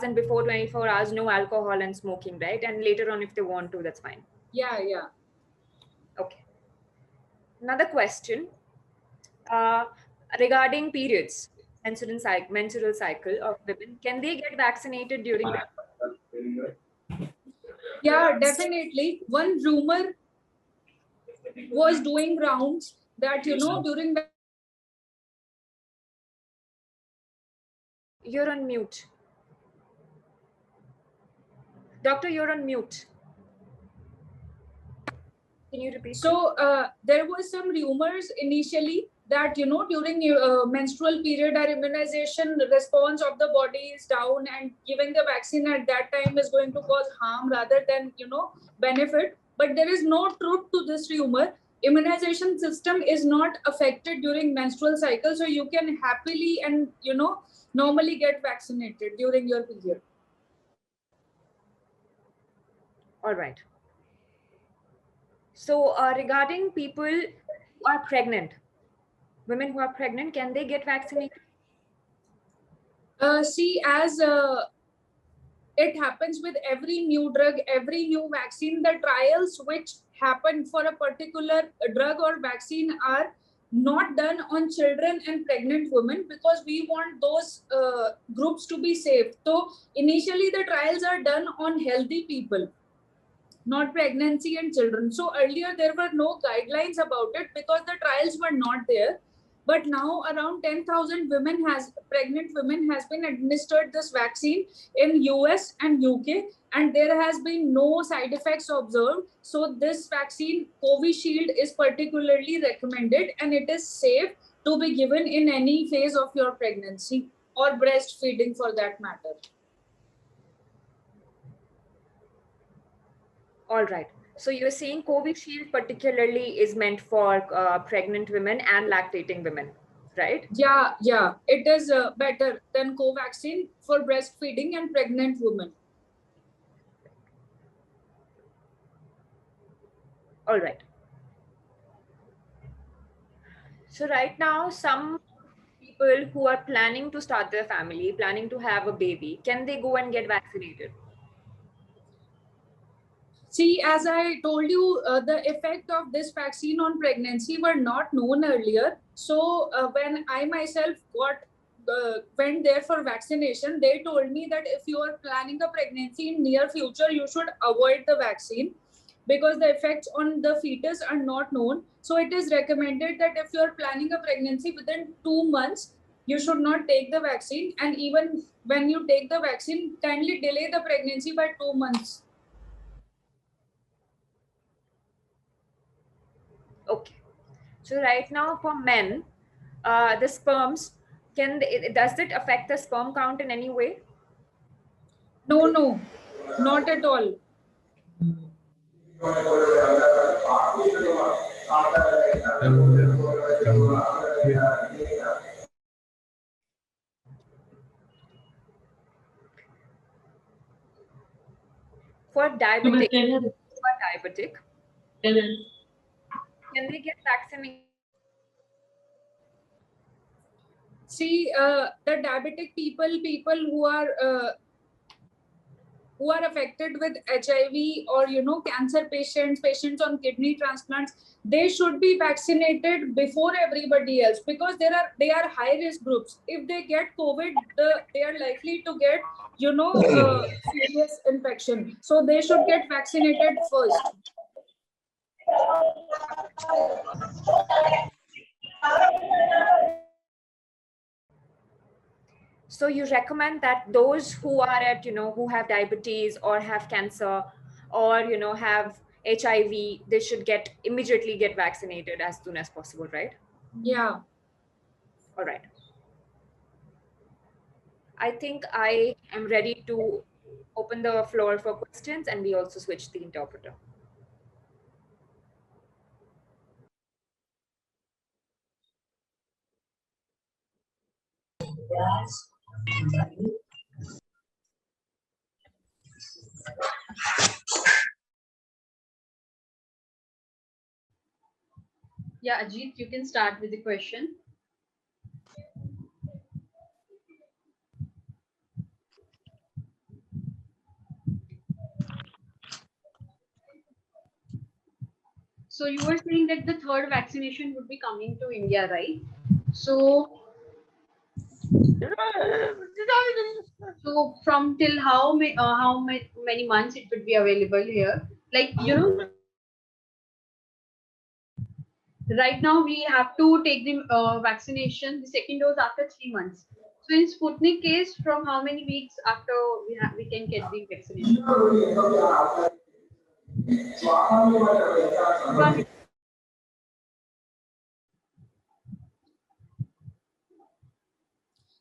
and before 24 hours, no alcohol and smoking, right? And later on, if they want to, that's fine. Yeah. Okay. Another question regarding periods, menstrual cycle of women. Can they get vaccinated during that? Yeah, definitely. One rumor was doing rounds that, during the You're on mute. Doctor, you're on mute. Can you repeat? So there was some rumors initially that, during menstrual period, our immunization response of the body is down, and giving the vaccine at that time is going to cause harm rather than, benefit. But there is no truth to this rumor. Immunization system is not affected during menstrual cycle, so you can happily and, normally get vaccinated during your period. All right. So regarding people who are pregnant, women who are pregnant, can they get vaccinated? See, as it happens with every new drug, every new vaccine, the trials which happen for a particular drug or vaccine are not done on children and pregnant women, because we want those groups to be safe. So initially the trials are done on healthy people, not pregnancy and children. So earlier there were no guidelines about it because the trials were not there. But now around 10,000 pregnant women has been administered this vaccine in US and UK, and there has been no side effects observed. So this vaccine, Covishield, is particularly recommended, and it is safe to be given in any phase of your pregnancy or breastfeeding for that matter. All right. So you're saying Covishield particularly is meant for pregnant women and lactating women, right? Yeah. It is better than Covaxin for breastfeeding and pregnant women. All right. So right now, some people who are planning to start their family, planning to have a baby, can they go and get vaccinated? See, as I told you, the effect of this vaccine on pregnancy were not known earlier. So when I myself went there for vaccination, they told me that if you are planning a pregnancy in near future, you should avoid the vaccine because the effects on the fetus are not known. So it is recommended that if you are planning a pregnancy within 2 months, you should not take the vaccine. And even when you take the vaccine, kindly delay the pregnancy by 2 months. Okay. So right now for men, the sperms, does it affect the sperm count in any way? No, not at all. For diabetic, can they get vaccinated? See, the diabetic people who are affected with HIV or cancer patients on kidney transplants, they should be vaccinated before everybody else because they are high risk groups. If they get COVID, they are likely to get serious infection. So they should get vaccinated first. So you recommend that those who are at, who have diabetes or have cancer or, have HIV, they should immediately get vaccinated as soon as possible, right? Yeah. All right. I think I am ready to open the floor for questions, and we also switch the interpreter. Yeah, Ajit, you can start with the question. So you were saying that the third vaccination would be coming to India, right? So from till many months it would be available here? Like, you know, right now we have to take the vaccination, the second dose after 3 months. So in Sputnik case, from how many weeks after we can get the vaccination?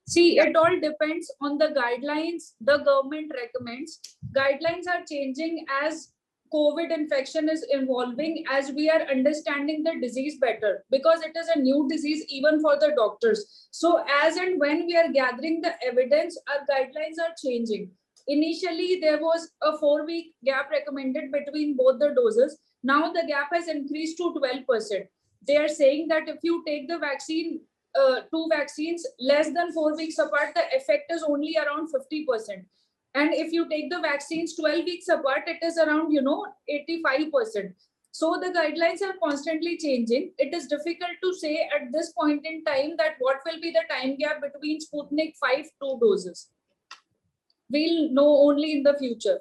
See, it all depends on the guidelines the government recommends. Guidelines are changing as COVID infection is evolving, as we are understanding the disease better, because it is a new disease even for the doctors. So as and when we are gathering the evidence, our guidelines are changing. Initially, there was a 4-week gap recommended between both the doses. Now the gap has increased to 12%. They are saying that if you take the vaccine, two vaccines less than 4 weeks apart, the effect is only around 50%. And if you take the vaccines 12 weeks apart, it is around 85%. So the guidelines are constantly changing. It is difficult to say at this point in time that what will be the time gap between Sputnik 5 2 doses. We'll know only in the future.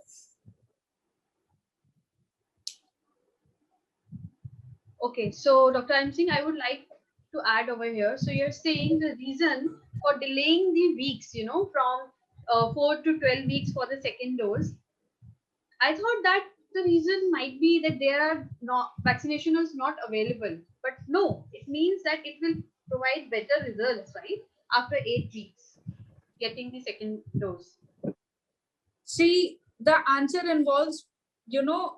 Okay, so Dr. Ansing, I would like to add over here. So you're saying the reason for delaying the weeks, from 4 to 12 weeks for the second dose. I thought that the reason might be that there are not vaccination is not available, but no, it means that it will provide better results, right? After 8 weeks, getting the second dose. See, the answer involves,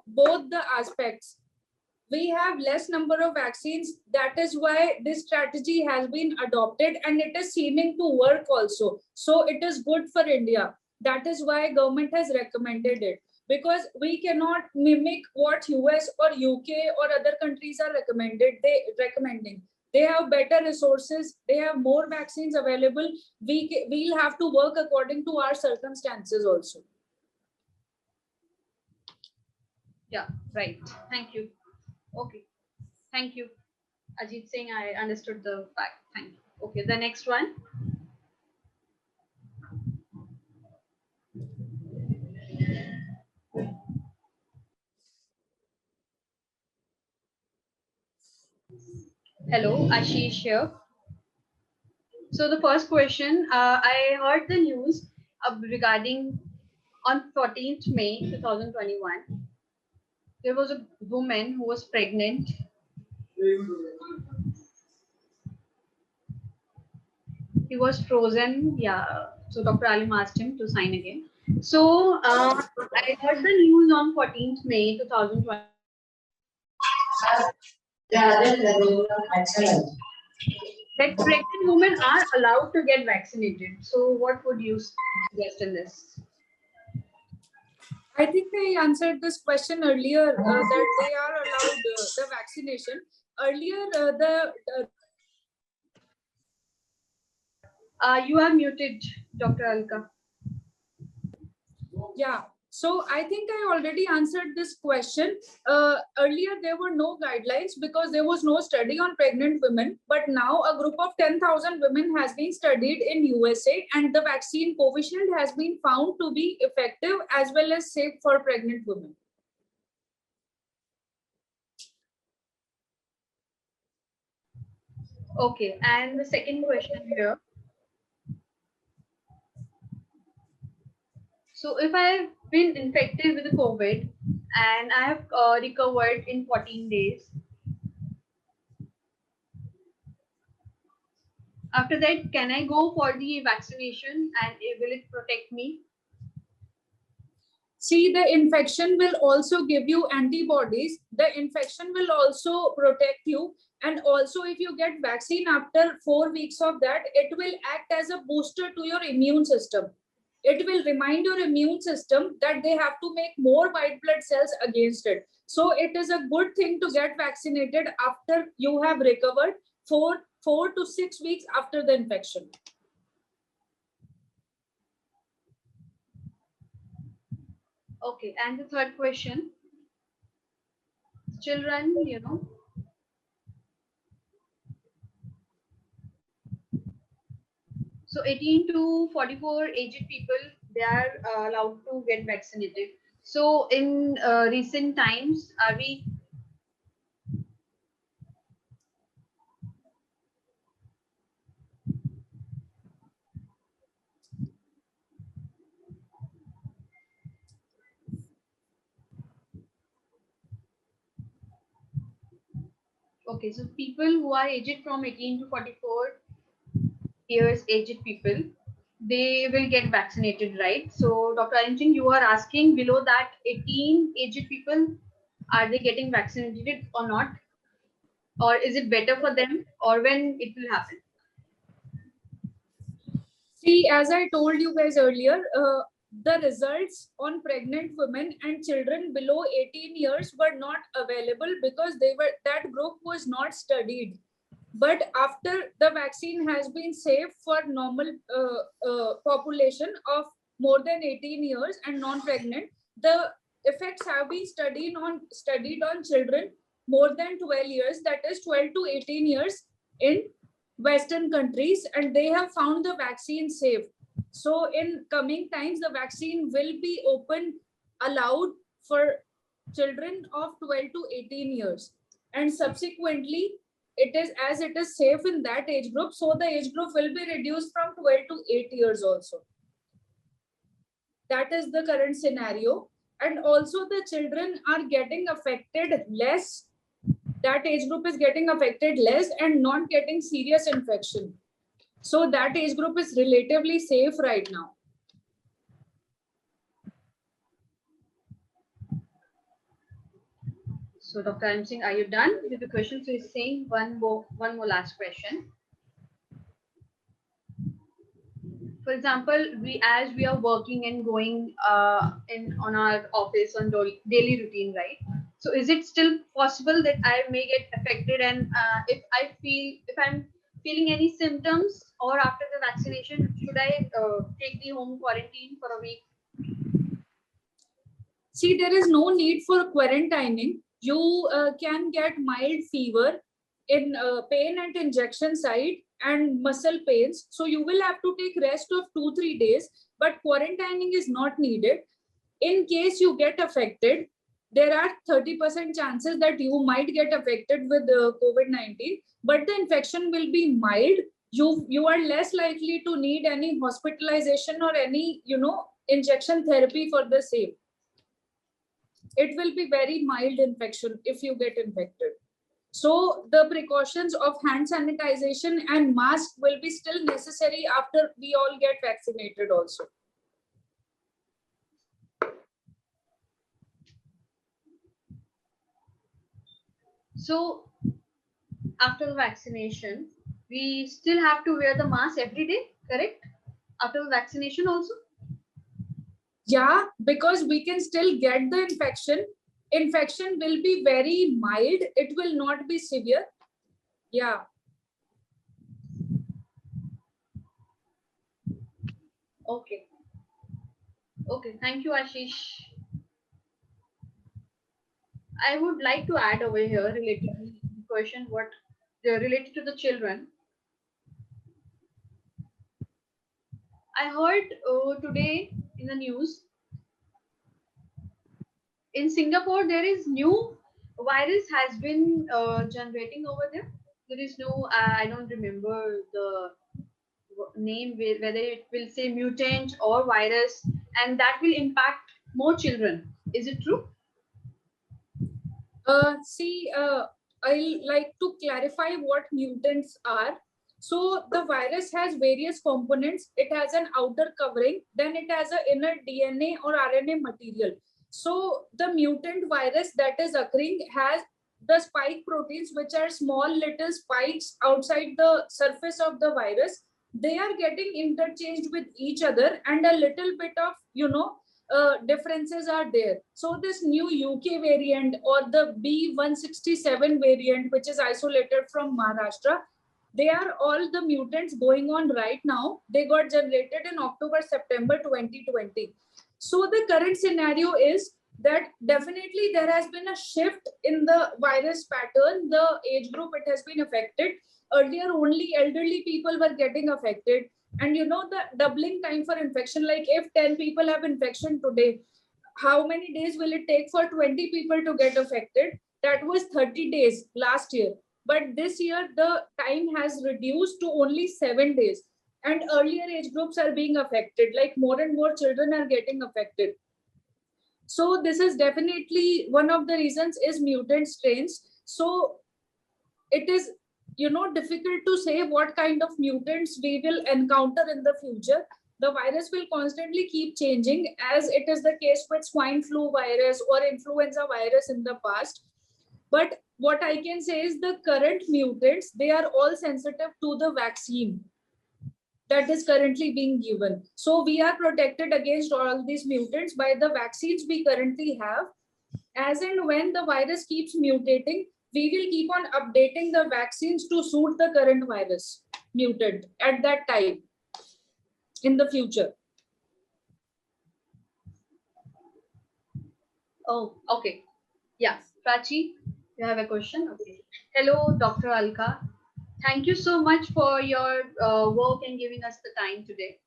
both the aspects. We have less number of vaccines. That is why this strategy has been adopted, and it is seeming to work also. So it is good for India. That is why government has recommended it, because we cannot mimic what US or UK or other countries are recommending. They have better resources. They have more vaccines available. We'll have to work according to our circumstances also. Yeah, right. Thank you. Okay. Thank you. Ajit Singh, I understood the fact. Thank you. Okay, the next one. Hello, Ashish here. So the first question, I heard the news regarding on 14th May 2021, there was a woman who was pregnant. He was frozen. Yeah. So Dr. Alim asked him to sign again. So I heard the news on 14th May 2020. That pregnant women are allowed to get vaccinated. So what would you suggest in this? I think I answered this question earlier, that they are allowed the vaccination. Earlier, You are muted, Dr. Alka. Yeah. So I think I already answered this question. Earlier, there were no guidelines because there was no study on pregnant women. But now a group of 10,000 women has been studied in USA, and the vaccine Covishield has been found to be effective as well as safe for pregnant women. Okay. And the second question here. So if I've been infected with the COVID and I have recovered in 14 days, after that, can I go for the vaccination and will it protect me? See, the infection will also give you antibodies. The infection will also protect you. And also, if you get vaccine after 4 weeks of that, it will act as a booster to your immune system. It will remind your immune system that they have to make more white blood cells against it. So it is a good thing to get vaccinated after you have recovered 4 to 6 weeks after the infection. Okay, and the third question. children, you know. So 18 to 44 aged people, they are allowed to get vaccinated. So in recent times, are we? Okay, so people who are aged from 18 to 44 years, aged people, they will get vaccinated, right? So Dr. Arinching, you are asking below that 18 aged people, are they getting vaccinated or not? Or is it better for them, or when it will happen? See, as I told you guys earlier, the results on pregnant women and children below 18 years were not available because that group was not studied. But after the vaccine has been safe for normal population of more than 18 years and non-pregnant, the effects have been studied on children more than 12 years, that is 12 to 18 years in Western countries, and they have found the vaccine safe. So in coming times, the vaccine will be allowed for children of 12 to 18 years. And subsequently, it is safe in that age group, so the age group will be reduced from 12 to 8 years also. That is the current scenario. And also the children are getting affected less. That age group is getting affected less and not getting serious infection. So that age group is relatively safe right now. So Dr. Arinching, are you done with the question? So he's saying one more last question. For example, as we are working and going on our office on daily routine, right? So is it still possible that I may get affected, and if I'm feeling any symptoms or after the vaccination, should I take the home quarantine for a week? See, there is no need for quarantining. You can get mild fever in pain at injection site and muscle pains. So you will have to take rest of 2-3 days, but quarantining is not needed. In case you get affected, there are 30% chances that you might get affected with COVID-19, but the infection will be mild. You are less likely to need any hospitalization or any, injection therapy for the same. It will be very mild infection if you get infected. So the precautions of hand sanitization and mask will be still necessary after we all get vaccinated also. So after the vaccination, we still have to wear the mask every day, correct? After the vaccination also? Yeah, because we can still get the infection. Infection will be very mild. It will not be severe. Yeah. Okay. Okay. Thank you, Ashish. I would like to add over here related to the question related to the children. I heard today in the news, in Singapore, there is new virus has been generating over there. There is no, I don't remember the name, whether it will say mutant or virus, and that will impact more children. Is it true? I like to clarify what mutants are. So the virus has various components. It has an outer covering, then it has an inner DNA or RNA material. So the mutant virus that is occurring has the spike proteins, which are small little spikes outside the surface of the virus. They are getting interchanged with each other, and a little bit of, differences are there. So this new UK variant or the B167 variant, which is isolated from Maharashtra, they are all the mutants going on right now. They got generated in October, September 2020. So the current scenario is that definitely there has been a shift in the virus pattern, the age group it has been affected. Earlier, only elderly people were getting affected. And you know, the doubling time for infection, like if 10 people have infection today, how many days will it take for 20 people to get affected? That was 30 days last year. But this year, the time has reduced to only 7 days. And earlier age groups are being affected, like more and more children are getting affected. So this is definitely one of the reasons is mutant strains. So it is, you know, difficult to say what kind of mutants we will encounter in the future. The virus will constantly keep changing, as it is the case with swine flu virus or influenza virus in the past. But what I can say is the current mutants, they are all sensitive to the vaccine that is currently being given. So we are protected against all these mutants by the vaccines we currently have. As and when the virus keeps mutating, we will keep on updating the vaccines to suit the current virus mutant at that time in the future. Oh, okay. Yeah, Prachi, you have a question? Okay. Hello, Dr. Alka. Thank you so much for your work and giving us the time today.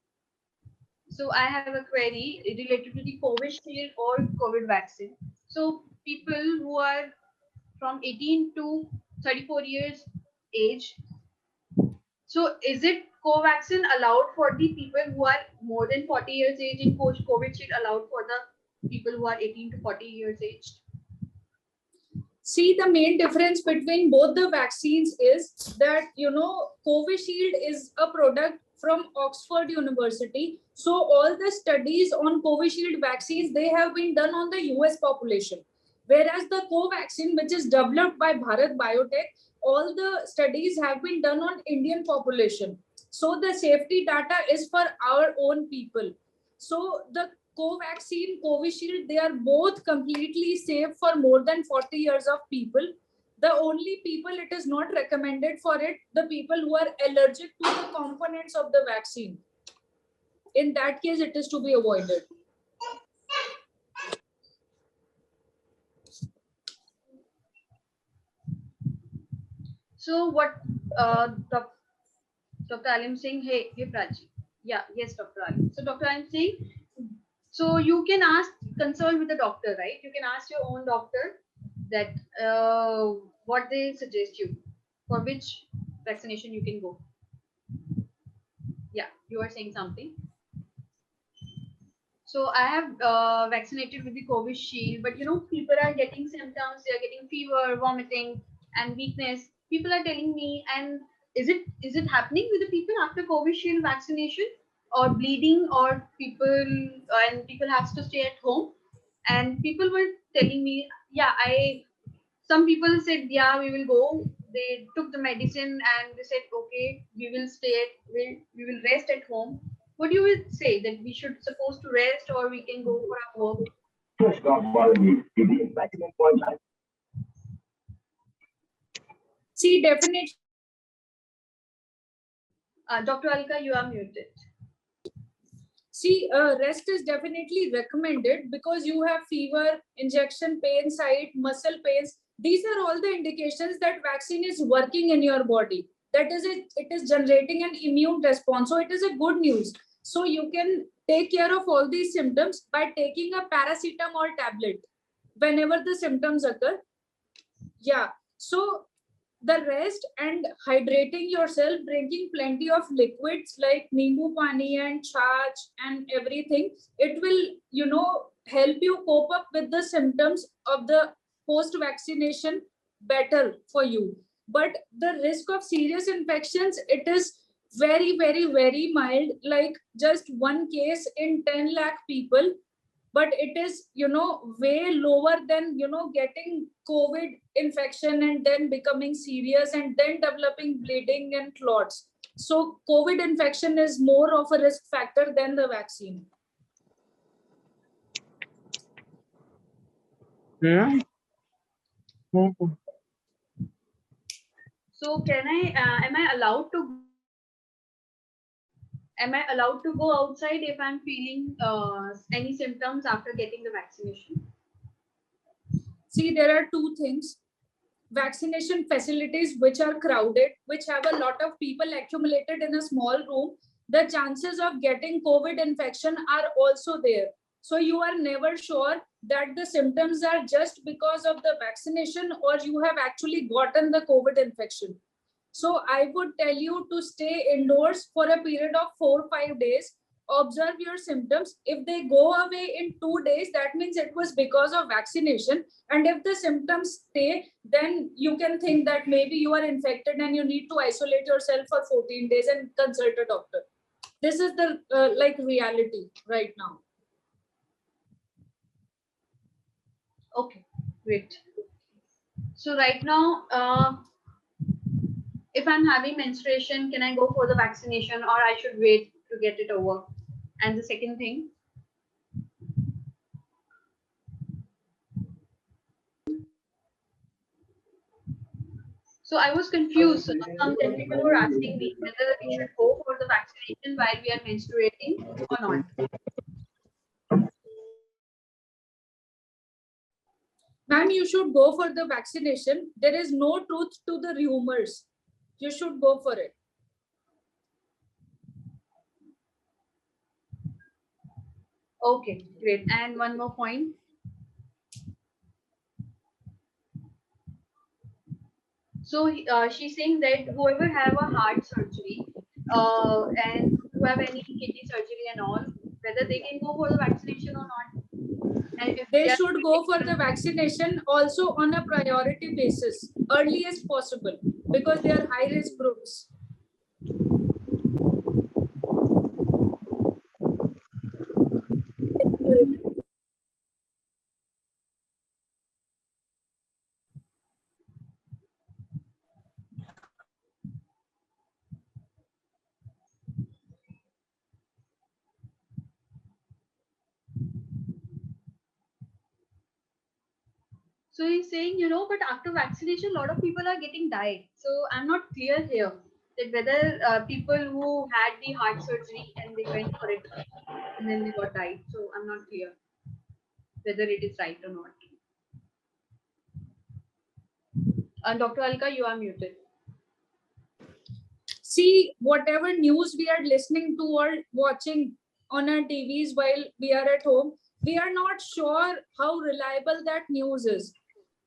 So I have a query related to the Covishield or COVID vaccine. So people who are from 18 to 34 years age, so is it Covaxin allowed for the people who are more than 40 years age, and Covishield allowed for the people who are 18 to 40 years aged? See, the main difference between both the vaccines is that, you know, Covishield is a product from Oxford University. So all the studies on Covishield vaccines, they have been done on the US population. Whereas the Covaxin, which is developed by Bharat Biotech, all the studies have been done on Indian population. So the safety data is for our own people. So the Covaxin, Covishield, they are both completely safe for more than 40 years of people. The only people it is not recommended for it, the people who are allergic to the components of the vaccine. In that case, it is to be avoided. So what Dr. Alim saying, hey Prachi. Yeah, yes, Dr. Alim. So Dr. Alim saying, so you can ask, consult with the doctor, right? You can ask your own doctor that what they suggest you, for which vaccination you can go. Yeah, you are saying something. So I have vaccinated with the Covishield, but you know, people are getting symptoms, they are getting fever, vomiting, and weakness. People are telling me, and is it happening with the people after Covishield vaccination, or bleeding, or people have to stay at home? And people were telling me, yeah, some people said, yeah, we will go. They took the medicine and they said, okay, we will we will rest at home. What do you will say, that we should supposed to rest, or we can go for our work? See, definitely. Dr. Alka, you are muted. See, rest is definitely recommended because you have fever, injection pain site, muscle pains. These are all the indications that vaccine is working in your body. That is it. It is generating an immune response. So it is a good news. So you can take care of all these symptoms by taking a paracetamol tablet whenever the symptoms occur. Yeah. So the rest and hydrating yourself, drinking plenty of liquids like nimbu pani and chach and everything, it will, you know, help you cope up with the symptoms of the post vaccination better for you. But the risk of serious infections, it is very, very, very mild, like just one case in 10 lakh people. But it is, you know, way lower than, you know, getting COVID infection and then becoming serious and then developing bleeding and clots. So COVID infection is more of a risk factor than the vaccine. So am I allowed to go outside if I'm feeling any symptoms after getting the vaccination? See, there are two things. Vaccination facilities which are crowded, which have a lot of people accumulated in a small room, the chances of getting COVID infection are also there. So you are never sure that the symptoms are just because of the vaccination or you have actually gotten the COVID infection. So I would tell you to stay indoors for a period of 4-5 days. Observe your symptoms. If they go away in 2 days, that means it was because of vaccination. And if the symptoms stay, then you can think that maybe you are infected and you need to isolate yourself for 14 days and consult a doctor. This is the reality right now. Okay, great. So right now, if I'm having menstruation, can I go for the vaccination or I should wait to get it over? And the second thing, so I was confused. Some 10 people were asking me whether we should go for the vaccination while we are menstruating or not. Ma'am, you should go for the vaccination. There is no truth to the rumors. You should go for it. Okay, great. And one more point. So she's saying that whoever have a heart surgery and who have any kidney surgery and all, whether they can go for the vaccination or not. And if They should go for the vaccination also on a priority basis, earliest possible, because they are high risk groups. So he's saying, but after vaccination, a lot of people are getting died. So I'm not clear here that whether people who had the heart surgery and they went for it and then they got died. So I'm not clear whether it is right or not. Dr. Alka, you are muted. See, whatever news we are listening to or watching on our TVs while we are at home, we are not sure how reliable that news is.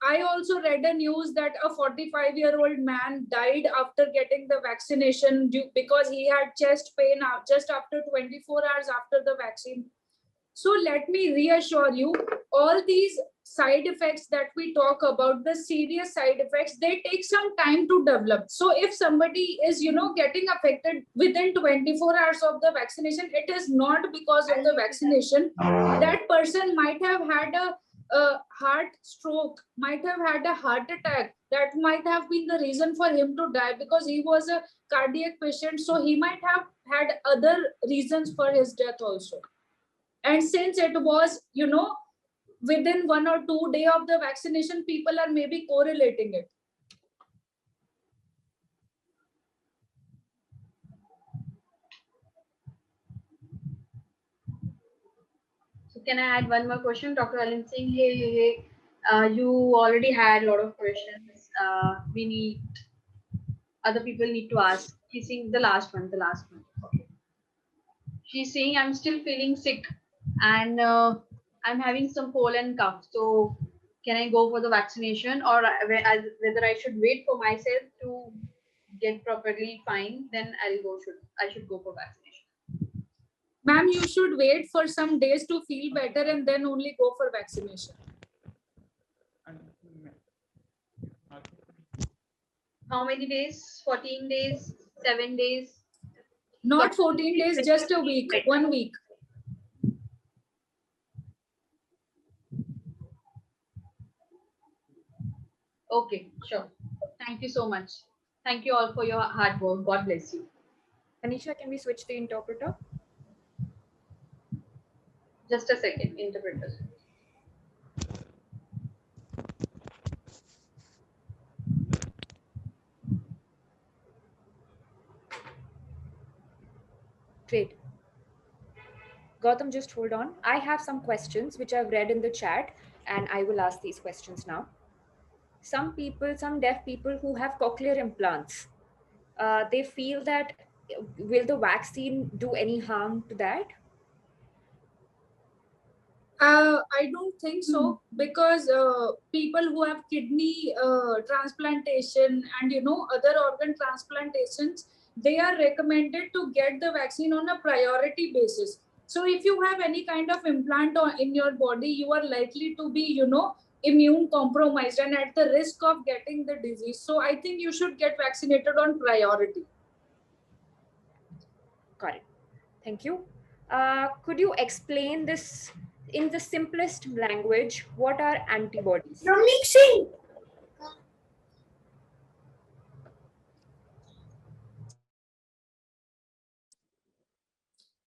I also read a news that a 45-year-old man died after getting the vaccination because he had chest pain just after 24 hours after the vaccine. So let me reassure you, all these side effects that we talk about, the serious side effects, they take some time to develop. So if somebody is, getting affected within 24 hours of the vaccination, it is not because of the vaccination. That person might have had a heart stroke, might have had a heart attack. That might have been the reason for him to die because he was a cardiac patient. So he might have had other reasons for his death also. And since it was, within 1 or 2 days of the vaccination, people are maybe correlating it. So can I add one more question? Dr. Alan Singh, hey. You already had a lot of questions. Other people need to ask. She's saying the last one. Okay. She's saying I'm still feeling sick and I'm having some cold and cough. So can I go for the vaccination or whether I should wait for myself to get properly fine? Then I should go for vaccination. Ma'am, you should wait for some days to feel better and then only go for vaccination. How many days? 14 days? 7 days? Not 14 days, just a week, 1 week. Okay, sure. Thank you so much. Thank you all for your hard work. God bless you. Anisha, can we switch the interpreter? Just a second, interpreter. Great. Gautam, just hold on. I have some questions which I've read in the chat, and I will ask these questions now. Some people, some deaf people who have cochlear implants, they feel that will the vaccine do any harm to that? I don't think so, because people who have kidney transplantation and other organ transplantations, they are recommended to get the vaccine on a priority basis. So if you have any kind of implant in your body, you are likely to be immune compromised and at the risk of getting the disease. So I think you should get vaccinated on priority. Got it. Thank you. Could you explain this in the simplest language? What are antibodies? No mixing.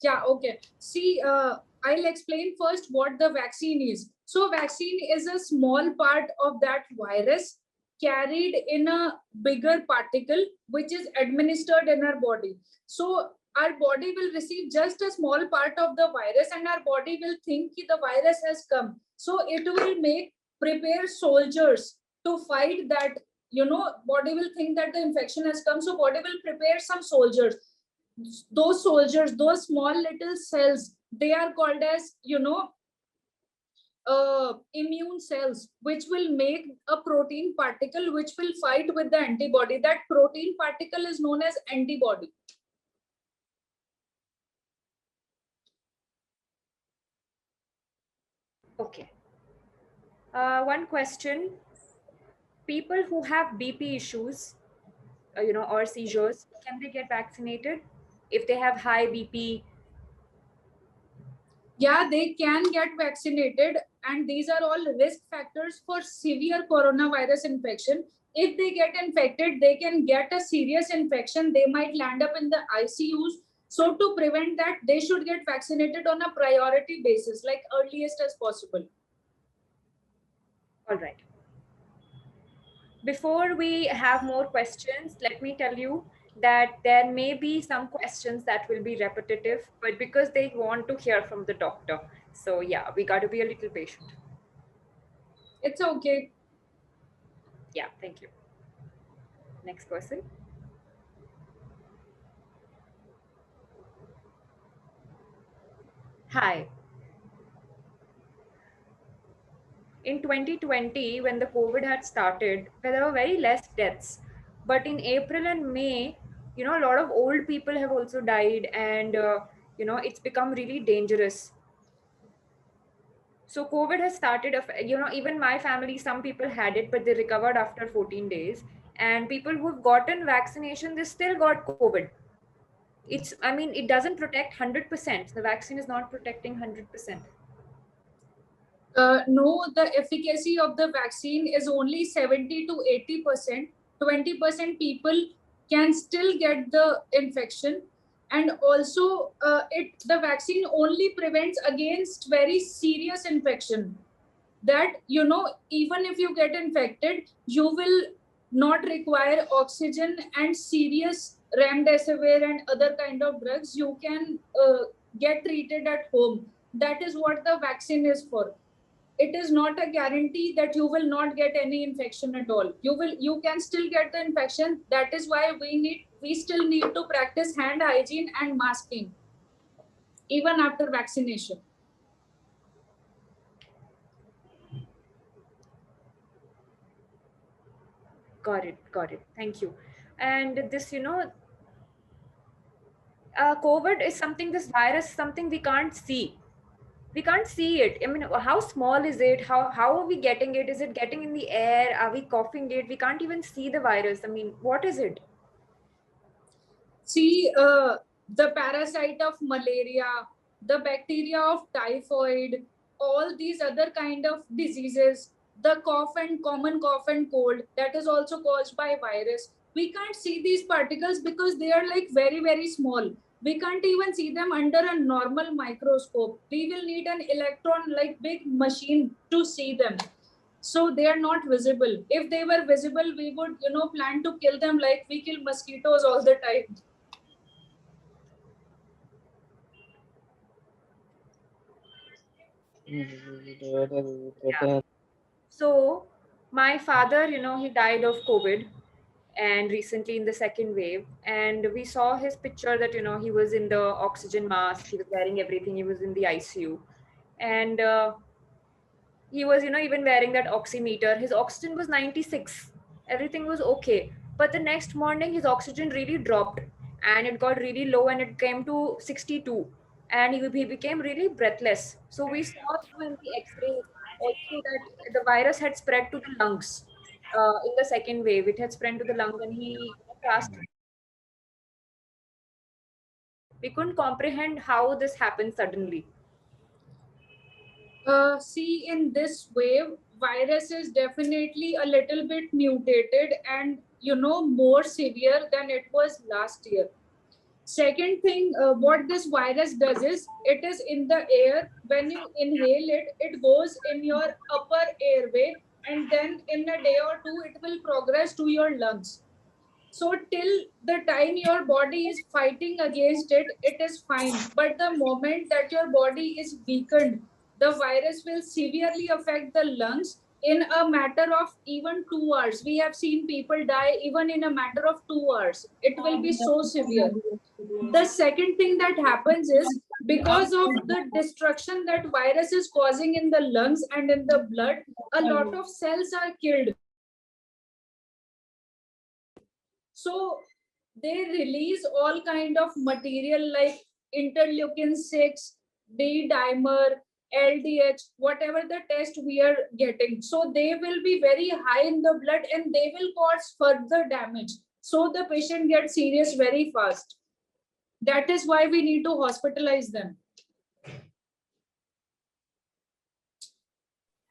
Yeah, okay. See, I'll explain first what the vaccine is. So vaccine is a small part of that virus carried in a bigger particle, which is administered in our body. So our body will receive just a small part of the virus and our body will think the virus has come. So it will prepare soldiers to fight that, body will think that the infection has come. So body will prepare some soldiers. Those soldiers, those small little cells, they are called as immune cells, which will make a protein particle which will fight with the antibody. That protein particle is known as antibody. Okay. One question: people who have BP issues, or seizures, can they get vaccinated if they have high BP? Yeah, they can get vaccinated, and these are all risk factors for severe coronavirus infection. If they get infected, they can get a serious infection. They might land up in the ICUs. So to prevent that, they should get vaccinated on a priority basis, like earliest as possible. All right. Before we have more questions, let me tell you that there may be some questions that will be repetitive, but because they want to hear from the doctor. So yeah, we got to be a little patient. It's okay. Yeah, thank you. Next person. Hi. In 2020, when the COVID had started, there were very less deaths. But in April and May, a lot of old people have also died, and it's become really dangerous. So COVID has started, even my family, some people had it, but they recovered after 14 days. And people who've gotten vaccination, they still got COVID. It doesn't protect 100%. The vaccine is not protecting 100%. No, the efficacy of the vaccine is only 70 to 80%. 20% people can still get the infection. And also, the vaccine only prevents against very serious infection. That, even if you get infected, you will not require oxygen and serious remdesivir and other kind of drugs. You can get treated at home. That is what the vaccine is for. It is not a guarantee that you will not get any infection at all. You can still get the infection. That is why we still need to practice hand hygiene and masking even after vaccination. Got it. Thank you. And this, COVID is something, this virus, something we can't see. We can't see it. How small is it? How are we getting it? Is it getting in the air? Are we coughing it? We can't even see the virus. What is it? See, the parasite of malaria, the bacteria of typhoid, all these other kind of diseases, the common cough and cold, that is also caused by virus. We can't see these particles because they are like very, very small. We can't even see them under a normal microscope. We will need an electron like big machine to see them. So they are not visible. If they were visible, we would, plan to kill them like we kill mosquitoes all the time. Yeah. So my father, he died of COVID, and recently in the second wave, and we saw his picture that he was in the oxygen mask, he was wearing everything, he was in the ICU, and he was even wearing that oximeter. His oxygen was 96, everything was okay, but the next morning his oxygen really dropped, and it got really low, and it came to 62, and he became really breathless. So we saw in the x-ray also that the virus had spread to the lungs. In the second wave it had spread to the lungs, and he asked. We couldn't comprehend how this happened suddenly. See, in this wave, virus is definitely a little bit mutated and more severe than it was last year. Second thing, what this virus does is it is in the air. When you inhale it, it goes in your upper airway, and then in a day or two, it will progress to your lungs. So till the time your body is fighting against it, it is fine. But the moment that your body is weakened, the virus will severely affect the lungs in a matter of even 2 hours. We have seen people die even in a matter of 2 hours. It will be so severe. The second thing that happens is because of the destruction that virus is causing in the lungs and in the blood, a lot of cells are killed. So they release all kind of material like interleukin 6, D dimer, LDH, whatever the test we are getting. So they will be very high in the blood and they will cause further damage. So the patient gets serious very fast. That is why we need to hospitalize them.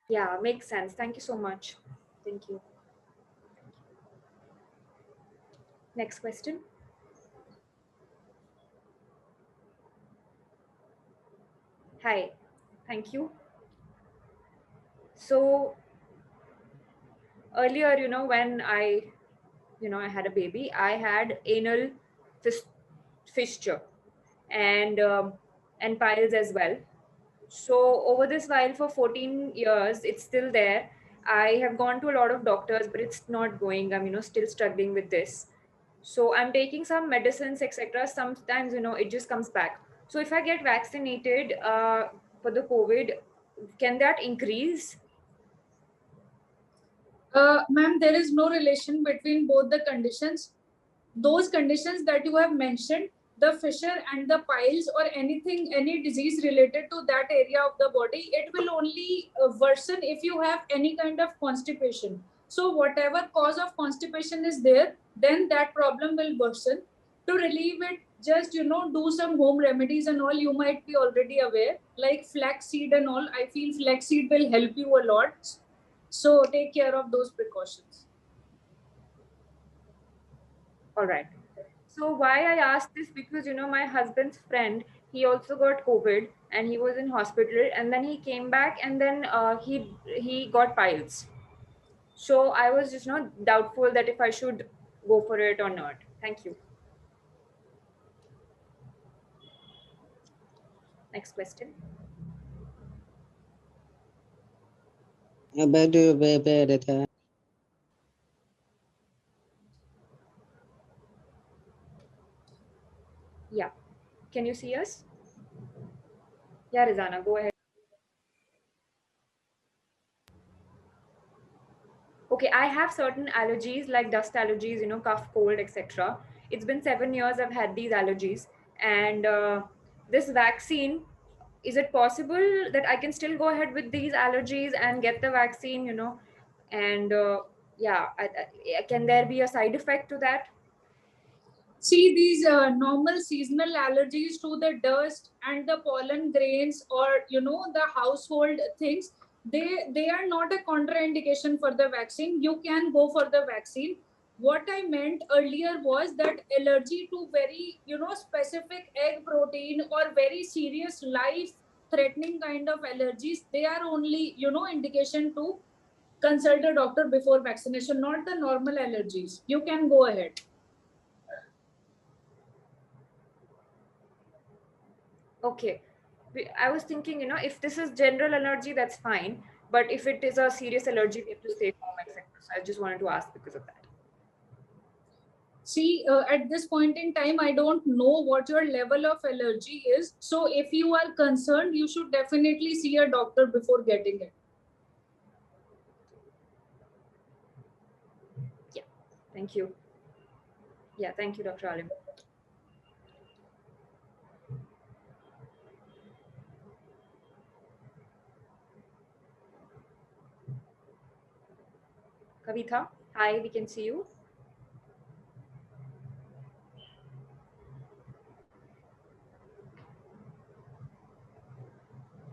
Yeah, makes sense. Thank you so much. Thank you. Next question. Hi, thank you. So earlier, when I had a baby, I had anal fissure, and piles as well. So over this while for 14 years, it's still there. I have gone to a lot of doctors, but it's not going. I'm still struggling with this. So I'm taking some medicines, etc. Sometimes it just comes back. So if I get vaccinated for the COVID, can that increase? Ma'am, there is no relation between both the conditions. Those conditions that you have mentioned, the fissure and the piles or anything, any disease related to that area of the body, it will only worsen if you have any kind of constipation. So whatever cause of constipation is there, then that problem will worsen. To relieve it, just do some home remedies and all. You might be already aware, like flaxseed and all. I feel flaxseed will help you a lot. So take care of those precautions. All right. So why I asked this, because my husband's friend, he also got COVID and he was in hospital, and then he came back, and then he got piles. So I was just not doubtful that if I should go for it or not. Thank you. Next question. Yeah. Can you see us? Yeah, Rizana, go ahead. Okay, I have certain allergies like dust allergies, cough, cold, etc. It's been 7 years I've had these allergies, and this vaccine. Is it possible that I can still go ahead with these allergies and get the vaccine? And yeah, can there be a side effect to that? See, these normal seasonal allergies to the dust and the pollen grains, or the household things, they are not a contraindication for the vaccine. You can go for the vaccine. What I meant earlier was that allergy to very specific egg protein or very serious life threatening kind of allergies, they are only indication to consult a doctor before vaccination, not the normal allergies. You can go ahead. Okay. I was thinking, if this is general allergy, that's fine. But if it is a serious allergy, we have to stay home, etc. So I just wanted to ask because of that. See, at this point in time, I don't know what your level of allergy is. So if you are concerned, you should definitely see a doctor before getting it. Yeah, thank you. Yeah, thank you, Dr. Alim. Kavitha, hi, we can see you.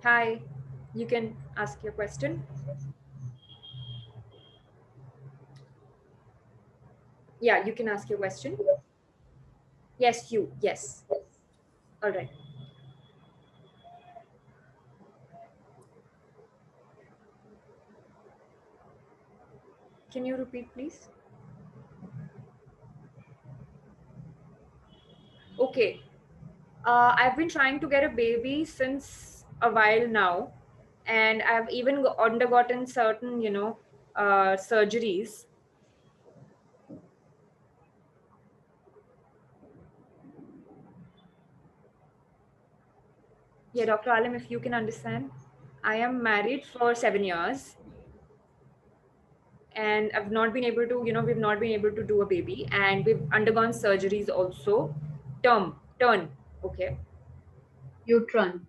Hi, you can ask your question. Yeah, you can ask your question. Yes, you. Yes. All right. Can you repeat, please? Okay. I've been trying to get a baby since a while now, and I've even undergotten certain, surgeries. Yeah, Dr. Alim, if you can understand, I am married for 7 years, and I've not been able to, we've not been able to do a baby, and we've undergone surgeries also. Turn. Okay. Utron.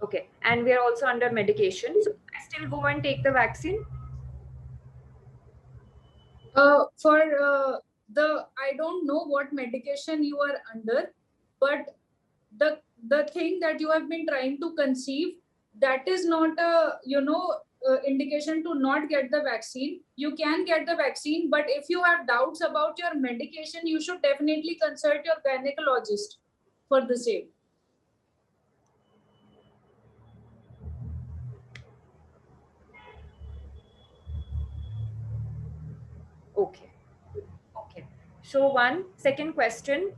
Okay. And we are also under medication. So I still go and take the vaccine. I don't know what medication you are under, but the thing that you have been trying to conceive, that is not a indication to not get the vaccine. You can get the vaccine, but if you have doubts about your medication, you should definitely consult your gynecologist for the same. Okay. Okay. So second question.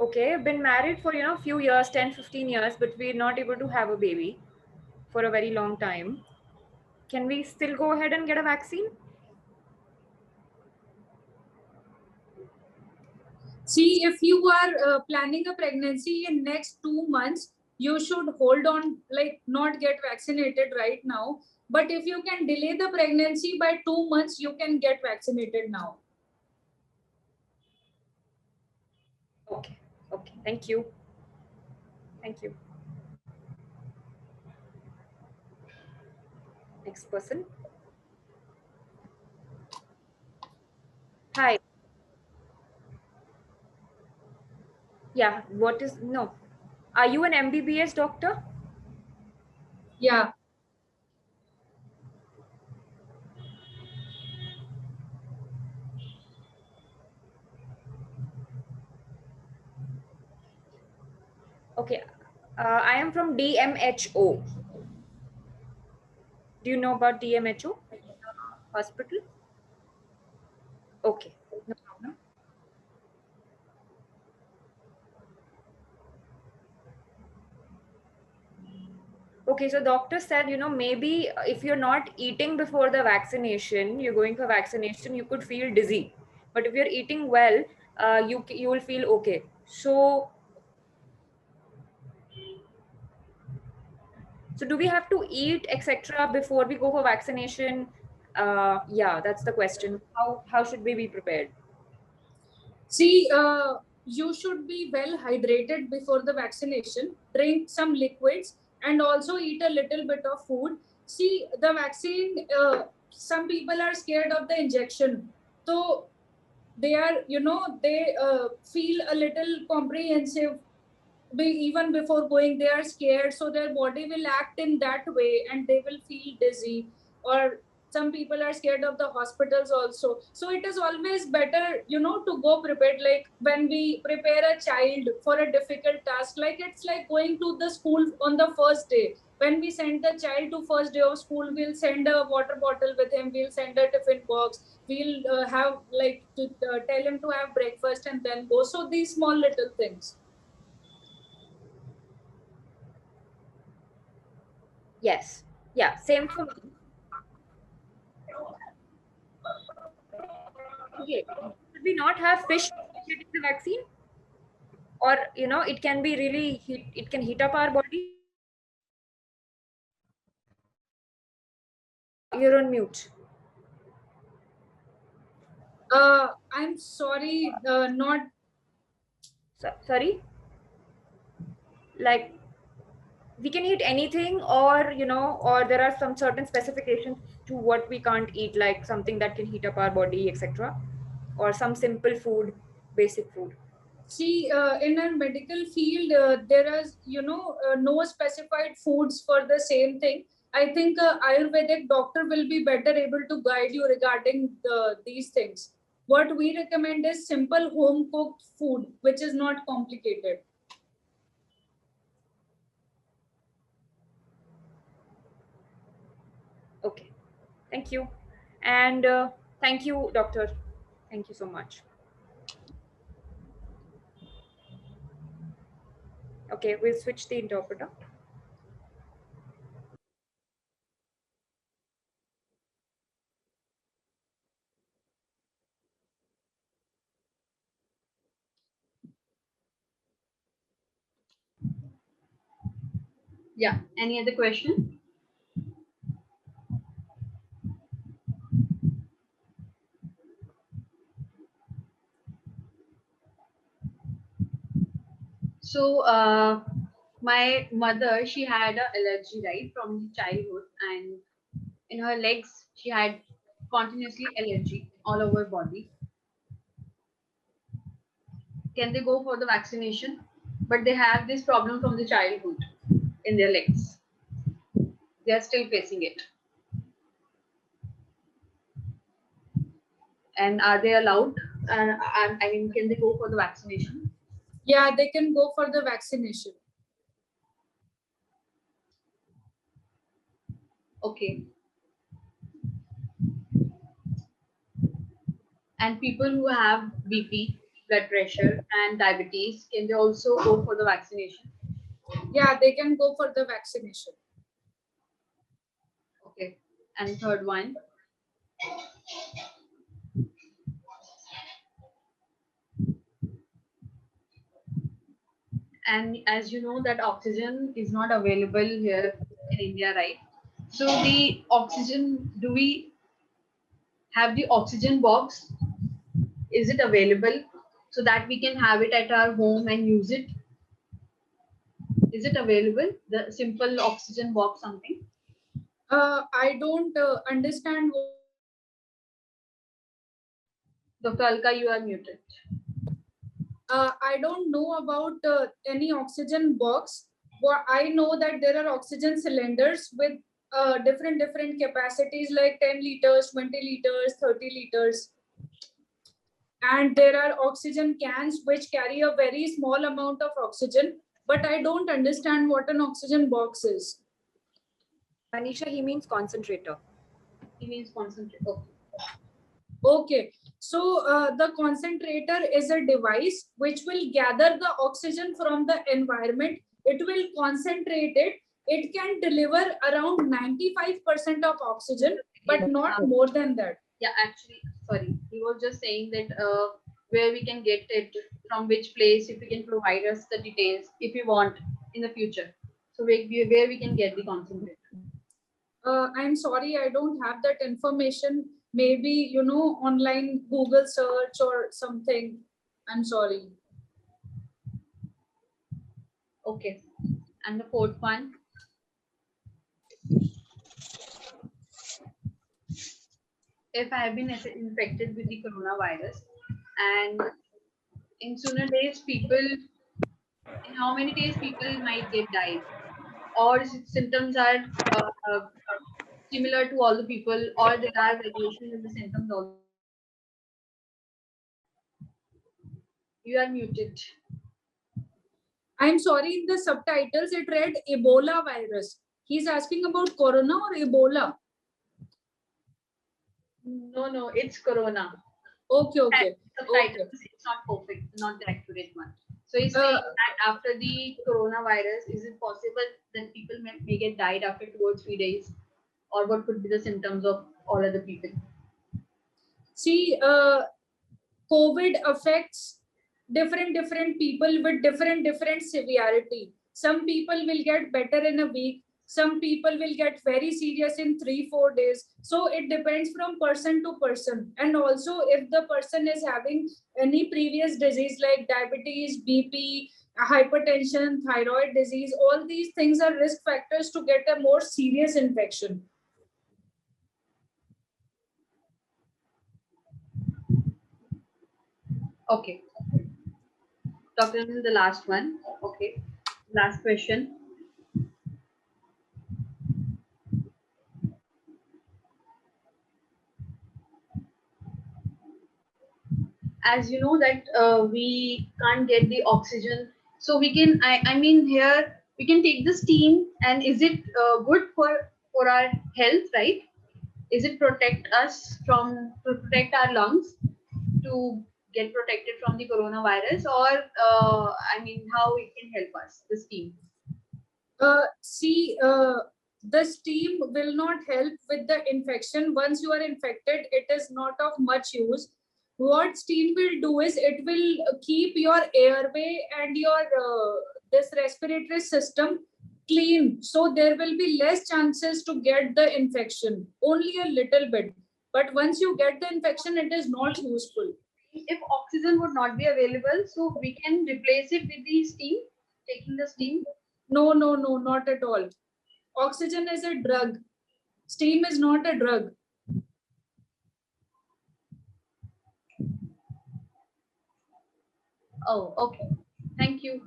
Okay, I've been married for, few years, 10, 15 years, but we're not able to have a baby for a very long time. Can we still go ahead and get a vaccine? See, if you are planning a pregnancy in next 2 months, you should hold on, like not get vaccinated right now. But if you can delay the pregnancy by 2 months, you can get vaccinated now. Okay. Okay. Thank you. Thank you. Next person. Hi. Yeah. No. Are you an MBBS doctor? Yeah. Okay. I am from DMHO. Do you know about DMHO hospital? Okay. No problem. Okay, so doctor said, maybe if you're not eating before the vaccination, you're going for vaccination, you could feel dizzy. But if you're eating well, you will feel okay. So do we have to eat, etc., before we go for vaccination? Yeah, that's the question. How should we be prepared? See, you should be well hydrated before the vaccination, drink some liquids, and also eat a little bit of food. See, the vaccine, some people are scared of the injection. So they are, they feel a little comprehensive. Even before going, they are scared. So their body will act in that way and they will feel dizzy, or Some people are scared of the hospitals also. So it is always better, to go prepared. Like when we prepare a child for a difficult task, like it's like going to the school on the first day. When we send the child to first day of school, we'll send a water bottle with him, we'll send a tiffin box, we'll have like to tell him to have breakfast and then go. So these small little things. Yes. Yeah. Same for me. Okay. Should we not have fish getting the vaccine? Or it can be really it can heat up our body. You're on mute. I'm sorry, not. Sorry. Like we can eat anything, or or there are some certain specifications to what we can't eat, like something that can heat up our body, etc., or some simple food, basic food. See, in our medical field, there is, no specified foods for the same thing. I think Ayurvedic doctor will be better able to guide you regarding these things. What we recommend is simple home cooked food, which is not complicated. Okay, thank you. And thank you, doctor. Thank you so much. Okay, we'll switch the interpreter. Yeah. Any other question? So, my mother, she had an allergy, right, from childhood, and in her legs, she had continuously allergy all over body. Can they go for the vaccination? But they have this problem from the childhood in their legs. They are still facing it. And are they allowed? I mean, can they go for the vaccination? Yeah, they can go for the vaccination. Okay. And people who have BP, blood pressure, and diabetes, can they also go for the vaccination? Yeah, they can go for the vaccination. Okay. And third one. And as you know that oxygen is not available here in India, right? So the oxygen, do we have the oxygen box? Is it available so that we can have it at our home and use it? Is it available? The simple oxygen box something? I don't understand. Dr. Alka, you are muted. I don't know about any oxygen box. But I know that there are oxygen cylinders with different capacities, like 10 liters, 20 liters, 30 liters. And there are oxygen cans which carry a very small amount of oxygen. But I don't understand what an oxygen box is. Manisha, he means concentrator. He means concentrator. Okay, so the concentrator is a device which will gather the oxygen from the environment. It will concentrate it. It can deliver around 95% of oxygen, but not more than that. Yeah, actually, sorry. He was just saying that where we can get it, from which place, if you can provide us the details, if you want in the future. So where we can get the concentrator. I'm sorry, I don't have that information. Maybe, online Google search or something. I'm sorry. Okay. And the fourth one. If I have been infected with the coronavirus, and in sooner days, in how many days people might get died, or symptoms are similar to all the people, or there are variations in the symptoms also? You are muted. I'm sorry, in the subtitles it read Ebola virus. He's asking about corona or Ebola? No, it's corona. Okay, okay. Subtitles, Okay. it's not perfect, not the accurate one. So he's saying that after the coronavirus, is it possible that people may get died after 2 or 3 days? Or what could be the symptoms of all other people? See, COVID affects different people with different severity. Some people will get better in a week. Some people will get very serious in 3-4 days. So it depends from person to person. And also, if the person is having any previous disease like diabetes, BP, hypertension, thyroid disease, all these things are risk factors to get a more serious infection. Okay. Doctor, this is the last one. Okay. Last question. As you know that we can't get the oxygen, so we can, I mean here we can take the steam, and is it good for our health, right? Is it protect us from, to protect our lungs to get protected from the coronavirus, or I mean how it can help us, the steam? See, the steam will not help with the infection. Once you are infected, it is not of much use. What steam will do is it will keep your airway and your this respiratory system clean. So there will be less chances to get the infection, only a little bit. But once you get the infection, it is not useful. If oxygen would not be available, so we can replace it with the steam, taking the steam? No, no, no, not at all. Oxygen is a drug. Steam is not a drug. Oh, okay. Thank you.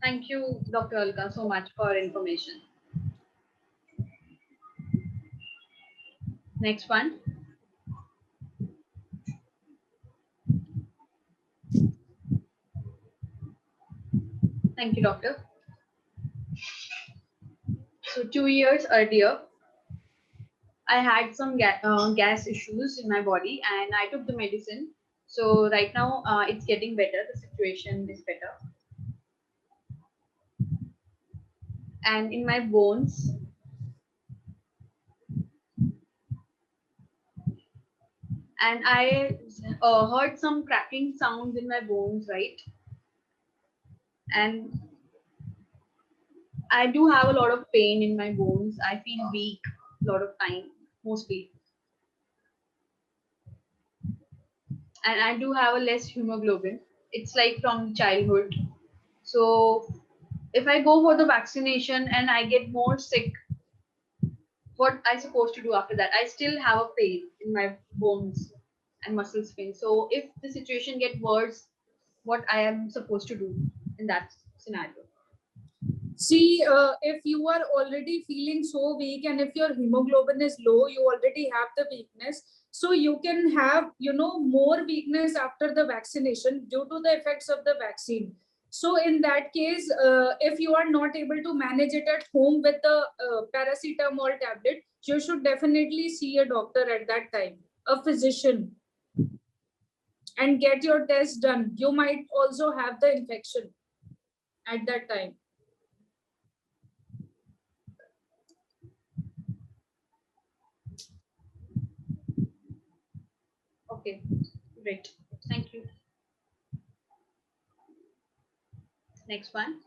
Thank you, Dr. Alka, so much for information. Next one. Thank you, doctor. So 2 years earlier, I had some gas issues in my body, and I took the medicine. So right now, it's getting better. The situation is better. And in my bones, and I heard some cracking sounds in my bones, right? And I do have a lot of pain in my bones. I feel weak a lot of time, mostly. And I do have a less hemoglobin. It's like from childhood. So if I go for the vaccination and I get more sick, what I supposed to do after that? I still have a pain in my bones and muscles pain. So if the situation get worse, what I am supposed to do in that scenario? See, if you are already feeling so weak and if your hemoglobin is low, you already have the weakness. So you can have, more weakness after the vaccination due to the effects of the vaccine. So in that case, if you are not able to manage it at home with the paracetamol tablet, you should definitely see a doctor at that time, a physician, and get your test done. You might also have the infection at that time. Okay, great. Thank you. Next one.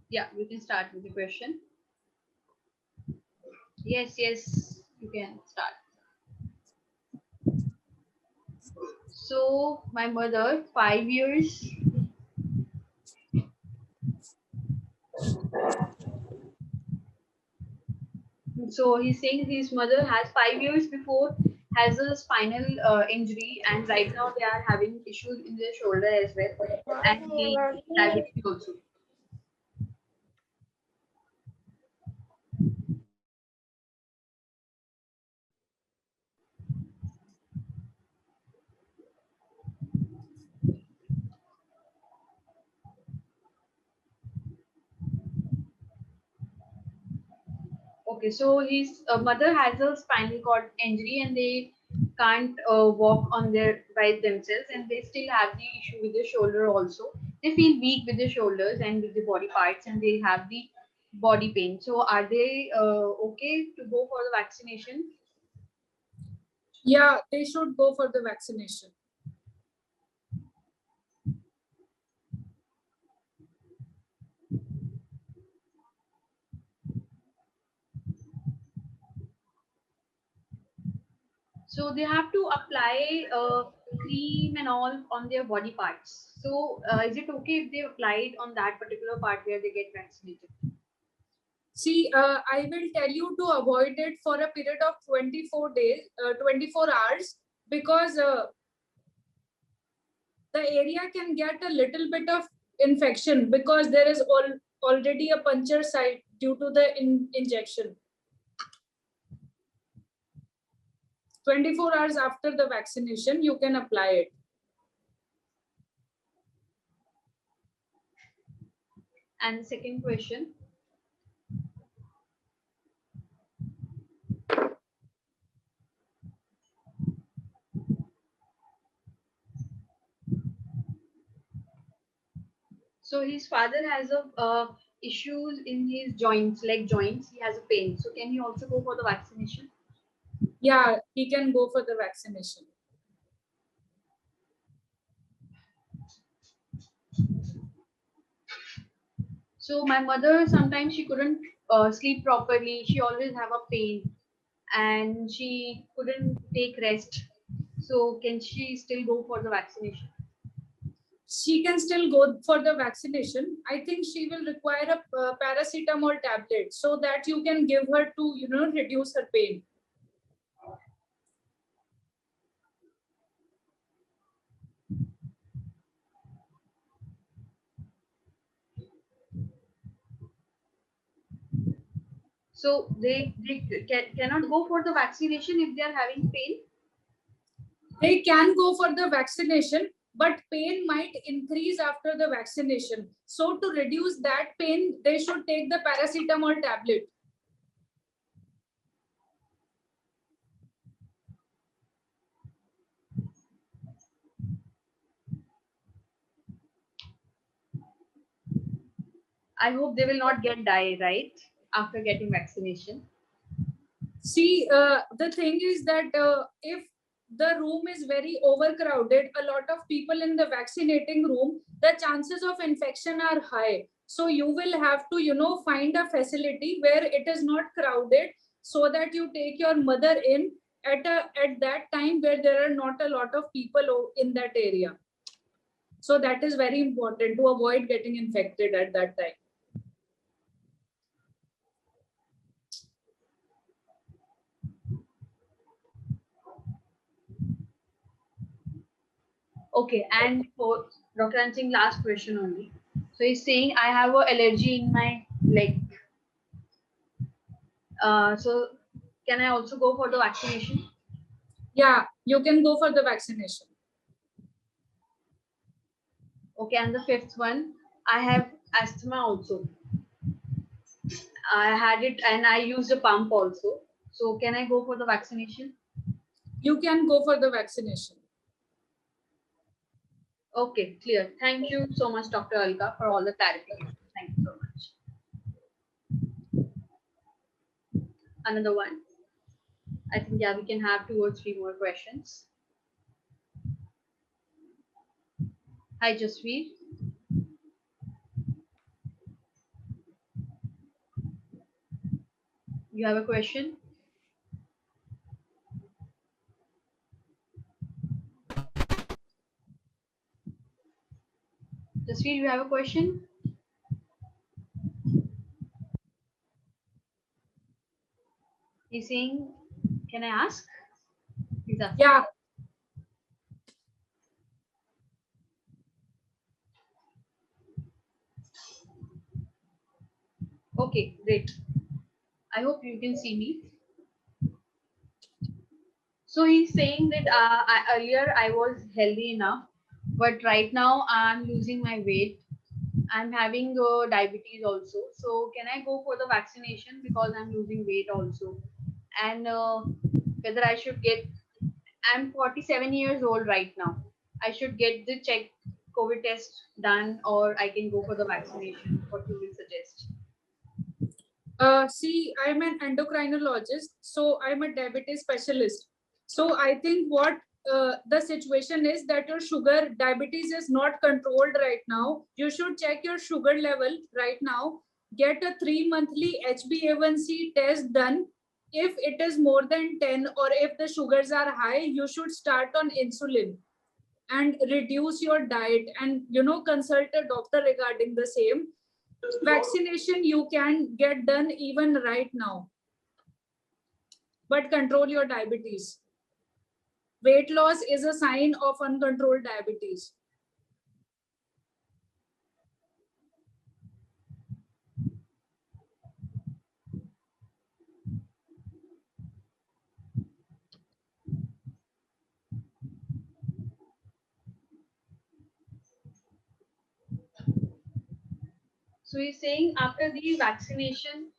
Yeah, you can start with the question. Yes, you can start. So my mother, 5 years. So he's saying his mother has 5 years before has a spinal injury, and right now they are having issues in their shoulder as well, and the diabetes also. Okay, so his mother has a spinal cord injury, and they can't walk on their by themselves, and they still have the issue with the shoulder also. They feel weak with the shoulders and with the body parts, and they have the body pain. So are they okay to go for the vaccination? Yeah, they should go for the vaccination. So they have to apply cream and all on their body parts. So is it okay if they apply it on that particular part where they get vaccinated? See, I will tell you to avoid it for a period of 24 days, 24 hours, because the area can get a little bit of infection because there is already a puncture site due to the injection. 24 hours after the vaccination, you can apply it. And the second question. So his father has a issues in his joints, leg joints. He has a pain. So can he also go for the vaccination? Yeah, he can go for the vaccination. So my mother, sometimes she couldn't sleep properly. She always have a pain, and she couldn't take rest. So can she still go for the vaccination? She can still go for the vaccination. I think she will require a paracetamol tablet so that you can give her to, reduce her pain. So they cannot go for the vaccination if they are having pain? They can go for the vaccination, but pain might increase after the vaccination. So to reduce that pain, they should take the paracetamol tablet. I hope they will not get die, right? After getting vaccination. See, the thing is that if the room is very overcrowded, a lot of people in the vaccinating room, the chances of infection are high. So you will have to, find a facility where it is not crowded so that you take your mother in at that time where there are not a lot of people in that area. So that is very important to avoid getting infected at that time. Okay, and for Dr. Ansing, last question only. So he's saying I have an allergy in my leg. So can I also go for the vaccination? Yeah, you can go for the vaccination. Okay, and the fifth one, I have asthma also. I had it and I used a pump also. So can I go for the vaccination? You can go for the vaccination. Okay, clear. Thank you so much, Dr. Alka, for all the clarification. Thank you so much. Another one. I think, yeah, we can have 2 or 3 more questions. Hi, Jasveer. You have a question? Jasveer, you have a question? He's saying, can I ask? He's asking. Yeah. Okay, great. I hope you can see me. So he's saying that earlier I was healthy enough, but right now I'm losing my weight. I'm having diabetes also. So can I go for the vaccination because I'm losing weight also? And whether I should get, I'm 47 years old right now. I should get the check COVID test done or I can go for the vaccination. What you will suggest? See, I'm an endocrinologist, so I'm a diabetes specialist. So I think what the situation is that your sugar diabetes is not controlled right now. You should check your sugar level right now. Get a 3 monthly HbA1c test done. If it is more than 10 or if the sugars are high, you should start on insulin and reduce your diet and consult a doctor regarding the same. Vaccination you can get done even right now, but control your diabetes. Weight loss is a sign of uncontrolled diabetes. So he's saying after the vaccination,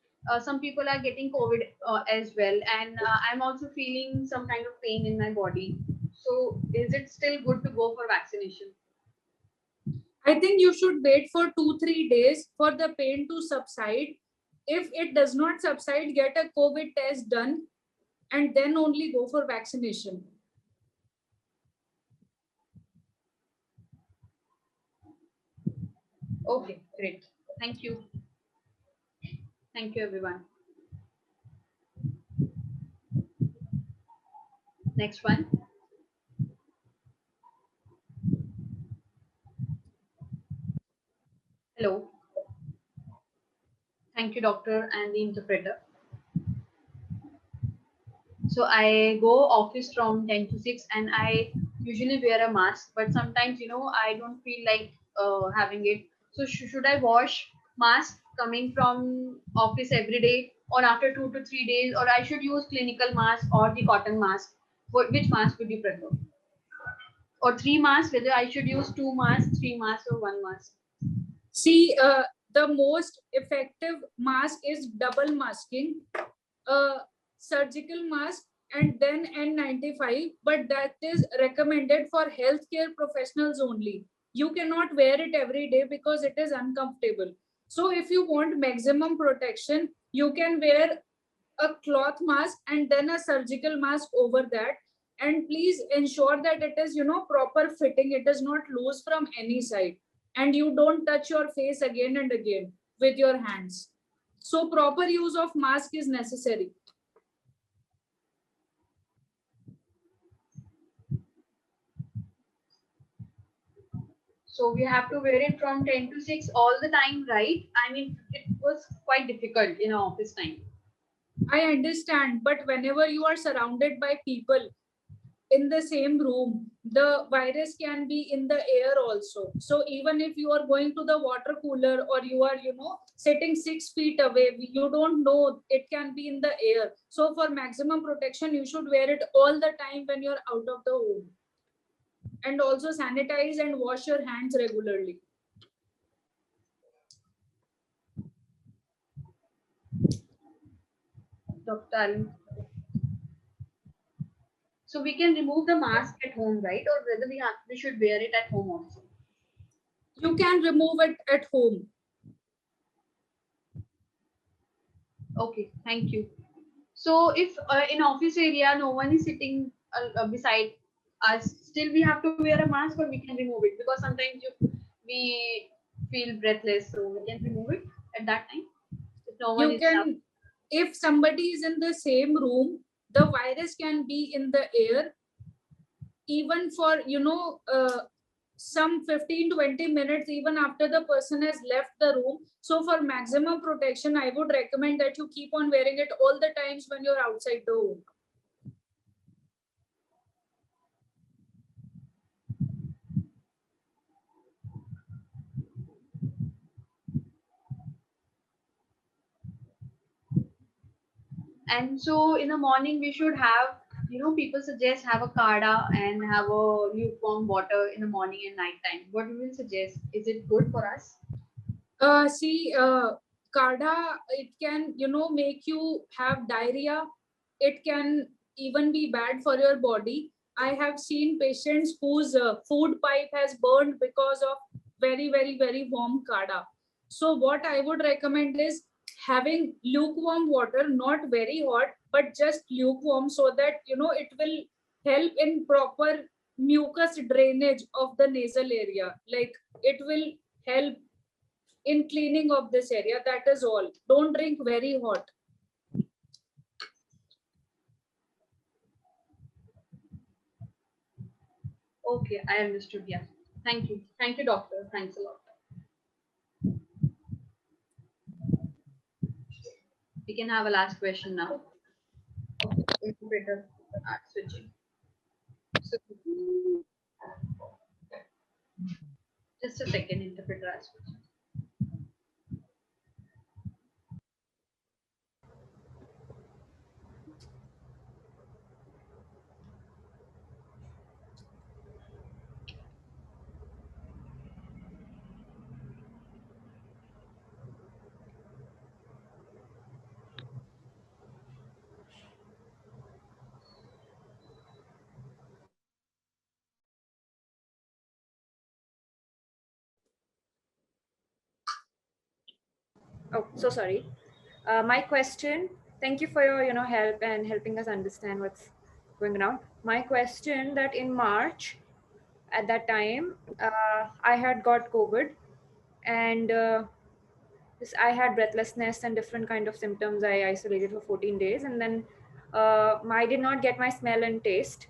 some people are getting COVID as well, and I'm also feeling some kind of pain in my body. So is it still good to go for vaccination? I think you should wait for 2-3 days for the pain to subside. If it does not subside, get a COVID test done and then only go for vaccination. Okay, great. Thank you. Thank you, everyone. Next one. Hello. Thank you, doctor and the interpreter. So I go office from 10 to 6 and I usually wear a mask, but sometimes, I don't feel like having it. So should I wash mask coming from office every day or after 2 to 3 days, or I should use clinical mask or the cotton mask? Which mask would you prefer? Or three masks, whether I should use two masks, three masks, or one mask? See, the most effective mask is double masking. Surgical mask and then N95, but that is recommended for healthcare professionals only. You cannot wear it every day because it is uncomfortable. So if you want maximum protection, you can wear a cloth mask and then a surgical mask over that. And please ensure that it is, proper fitting. It is not loose from any side. And you don't touch your face again and again with your hands. So proper use of mask is necessary. So we have to wear it from 10 to 6 all the time, right? I mean, it was quite difficult in our office time. I understand, but whenever you are surrounded by people in the same room, the virus can be in the air also. So even if you are going to the water cooler or you are, sitting 6 feet away, you don't know, it can be in the air. So for maximum protection, you should wear it all the time when you're out of the home. And also sanitize and wash your hands regularly. Dr. Alim. So we can remove the mask at home, right? Or whether we should wear it at home also? You can remove it at home. Okay, thank you. So if in office area no one is sitting beside us, still we have to wear a mask, or we can remove it? Because sometimes we feel breathless, so we can remove it at that time. If no one You is can, if somebody is in the same room, the virus can be in the air. Even for, some 15-20 minutes even after the person has left the room. So for maximum protection, I would recommend that you keep on wearing it all the times when you're outside the home. And so in the morning we should have, people suggest have a kada and have a lukewarm water in the morning and night time. What we will suggest? Is it good for us? Kada, it can, make you have diarrhea. It can even be bad for your body. I have seen patients whose food pipe has burned because of very, very, very warm kada. So what I would recommend is having lukewarm water, not very hot, but just lukewarm, so that, it will help in proper mucus drainage of the nasal area. Like, it will help in cleaning of this area. That is all. Don't drink very hot. Okay, I understood. Yeah. Thank you. Thank you, doctor. Thanks a lot. We can have a last question now. Interpreter switching. So, just a second, interpreter switching. Oh, so sorry. My question, thank you for your help and helping us understand what's going on. My question, that in March, at that time, I had got COVID, and I had breathlessness and different kind of symptoms. I isolated for 14 days, and then I did not get my smell and taste,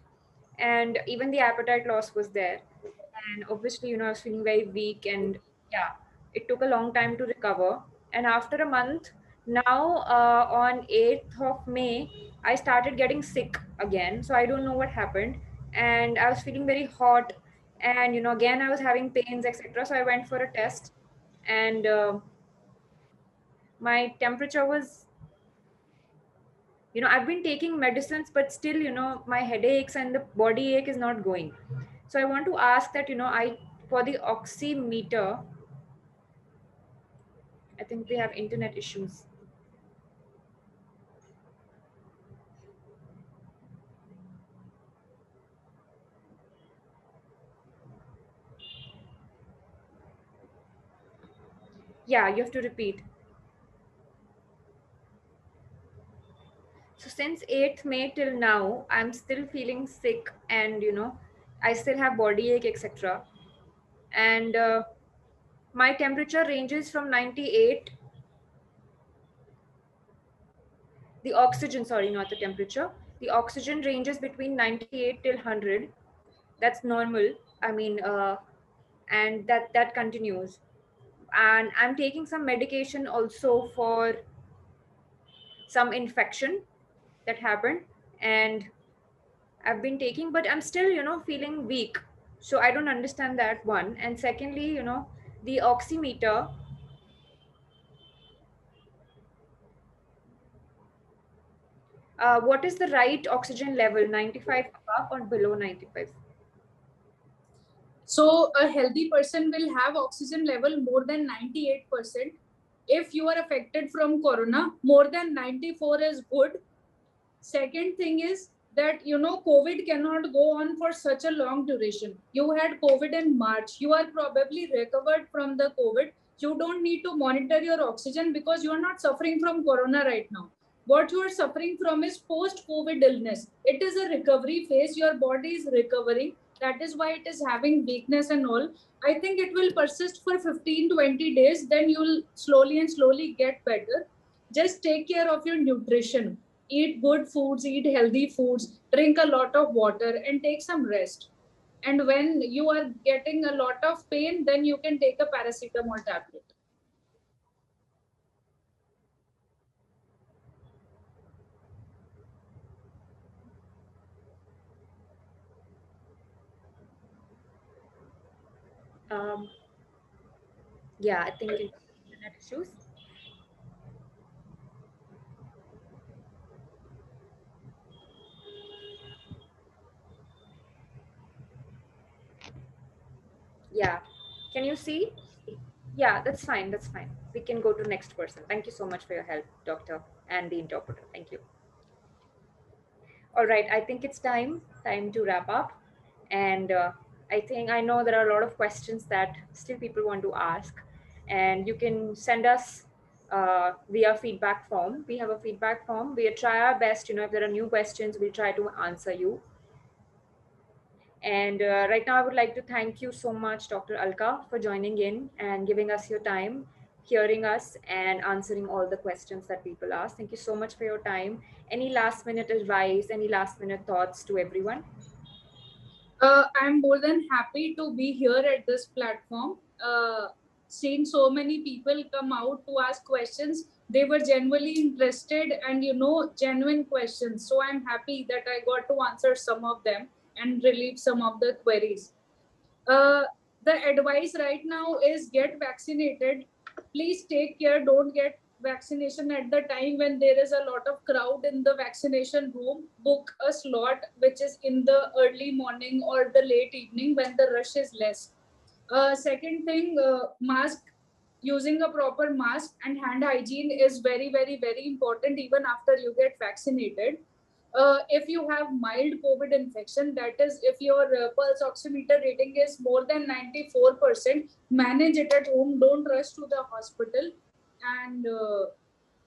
and even the appetite loss was there. And obviously, I was feeling very weak, and yeah, it took a long time to recover. And after a month, now on 8th of May, I started getting sick again. So I don't know what happened, and I was feeling very hot, and again I was having pains, etc. So I went for a test, and my temperature was, I've been taking medicines, but still, my headaches and the body ache is not going. So I want to ask that, I for the oximeter, I think we have internet issues. Yeah, you have to repeat. So since 8th May till now, I'm still feeling sick, and I still have body ache, etc. And my temperature ranges from 98, the oxygen, sorry, not the temperature. The oxygen ranges between 98 till 100. That's normal. I mean, and that continues. And I'm taking some medication also for some infection that happened, and I've been taking, but I'm still, feeling weak. So I don't understand that, one. And secondly, the oximeter, what is the right oxygen level, 95 above or below 95? So a healthy person will have oxygen level more than 98%. If you are affected from corona, more than 94 is good. Second thing is that, COVID cannot go on for such a long duration. You had COVID in March. You are probably recovered from the COVID. You don't need to monitor your oxygen because you are not suffering from corona right now. What you are suffering from is post-COVID illness. It is a recovery phase. Your body is recovering. That is why it is having weakness and all. I think it will persist for 15-20 days. Then you'll slowly and slowly get better. Just take care of your nutrition. Eat good foods, eat healthy foods, drink a lot of water, and take some rest. And when you are getting a lot of pain, then you can take a paracetamol tablet. Yeah, I think it's internet issues. Yeah, can you see? Yeah, that's fine. That's fine. We can go to next person. Thank you so much for your help, doctor, and the interpreter. Thank you. All right, I think it's time to wrap up. And I know there are a lot of questions that still people want to ask, and you can send us via feedback form. We have a feedback form. We try our best. If there are new questions, we'll try to answer you. And right now, I would like to thank you so much, Dr. Alka, for joining in and giving us your time, hearing us, and answering all the questions that people ask. Thank you so much for your time. Any last minute advice, any last minute thoughts to everyone? I'm more than happy to be here at this platform. Seeing so many people come out to ask questions, they were genuinely interested and genuine questions. So I'm happy that I got to answer some of them and relieve some of the queries. The advice right now is get vaccinated. Please take care. Don't get vaccination at the time when there is a lot of crowd in the vaccination room. Book a slot which is in the early morning or the late evening when the rush is less. Second thing, mask. Using a proper mask and hand hygiene is very, very, very important even after you get vaccinated. If you have mild COVID infection, that is, if your pulse oximeter rating is more than 94%, manage it at home. Don't rush to the hospital. And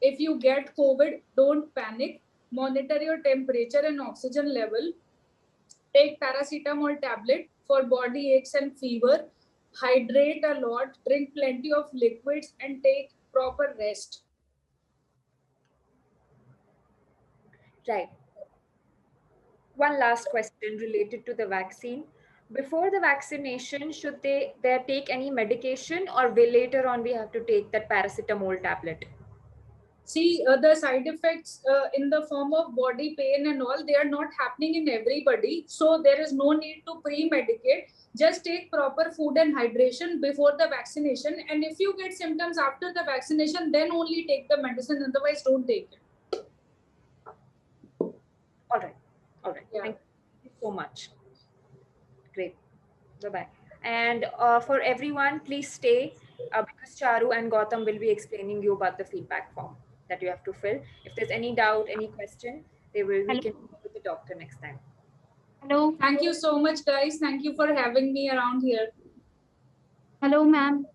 if you get COVID, don't panic. Monitor your temperature and oxygen level. Take paracetamol tablet for body aches and fever. Hydrate a lot. Drink plenty of liquids and take proper rest. Right. One last question related to the vaccine. Before the vaccination, should they take any medication, or will later on we have to take that paracetamol tablet? See, the side effects in the form of body pain and all, they are not happening in everybody. So there is no need to pre-medicate. Just take proper food and hydration before the vaccination. And if you get symptoms after the vaccination, then only take the medicine. Otherwise, don't take it. All right. All right. Yeah. Thank you so much. Great. Bye-bye. And for everyone, please stay because Charu and Gautam will be explaining you about the feedback form that you have to fill. If there's any doubt, any question, we can go with the doctor next time. Hello. Thank you so much, guys. Thank you for having me around here. Hello, ma'am.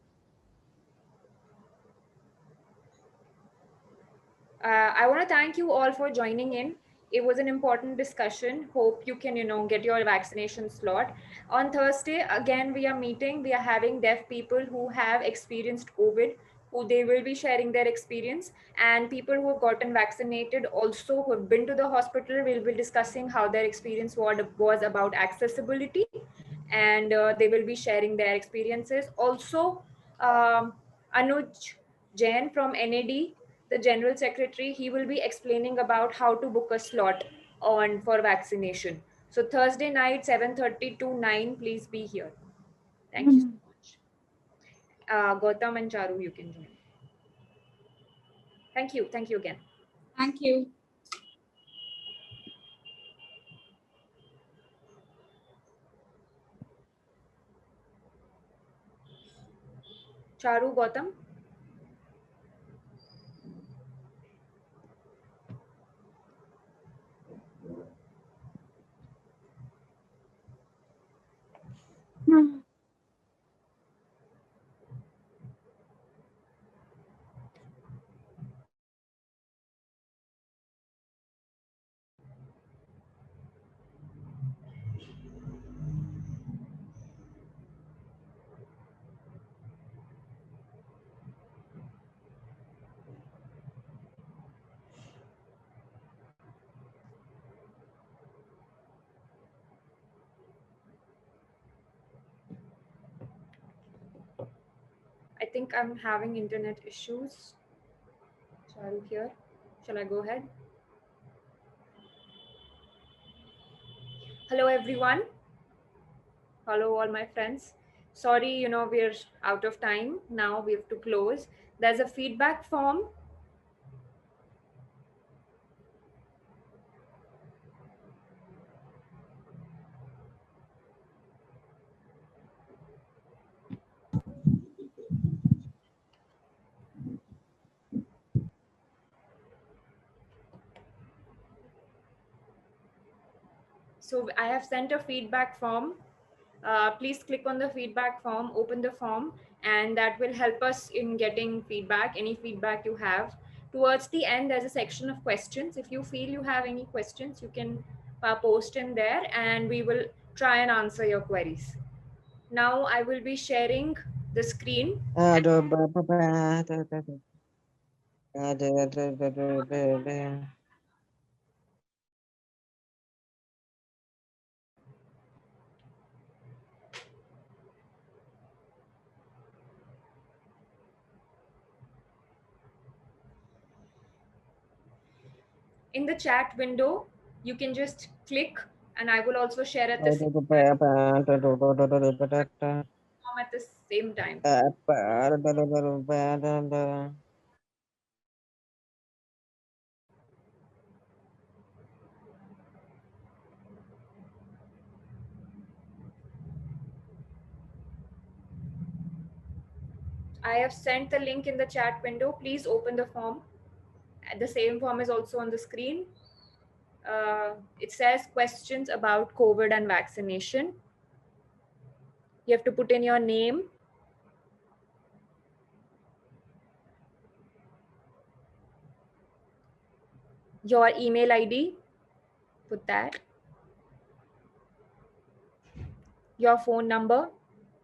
I want to thank you all for joining in. It was an important discussion. Hope you can, get your vaccination slot. On Thursday, again, we are meeting. We are having deaf people who have experienced COVID, who they will be sharing their experience. And people who have gotten vaccinated also who have been to the hospital will be discussing how their experience was about accessibility. And they will be sharing their experiences. Also, Anuj Jain from NAD, the general secretary, he will be explaining about how to book a slot on for vaccination. So Thursday night 7:30 to 9, please be here. Thank you so much. Gautam and Charu, you can join. Thank you again. Thank you. Charu, Gautam. think I'm having internet issues. Shahrukh here. Shall I go ahead? Hello, everyone. Hello, all my friends. Sorry, we're out of time. Now we have to close. There's a feedback form. So I have sent a feedback form. Please click on the feedback form, open the form, and that will help us in getting feedback, any feedback you have. Towards the end, there's a section of questions. If you feel you have any questions, you can post in there and we will try and answer your queries. Now I will be sharing the screen. In the chat window, you can just click, and I will also share at the same time. I have sent the link in the chat window. Please open the form. The same form is also on the screen. It says questions about COVID and vaccination. You have to put in your name, your email ID, put that, your phone number.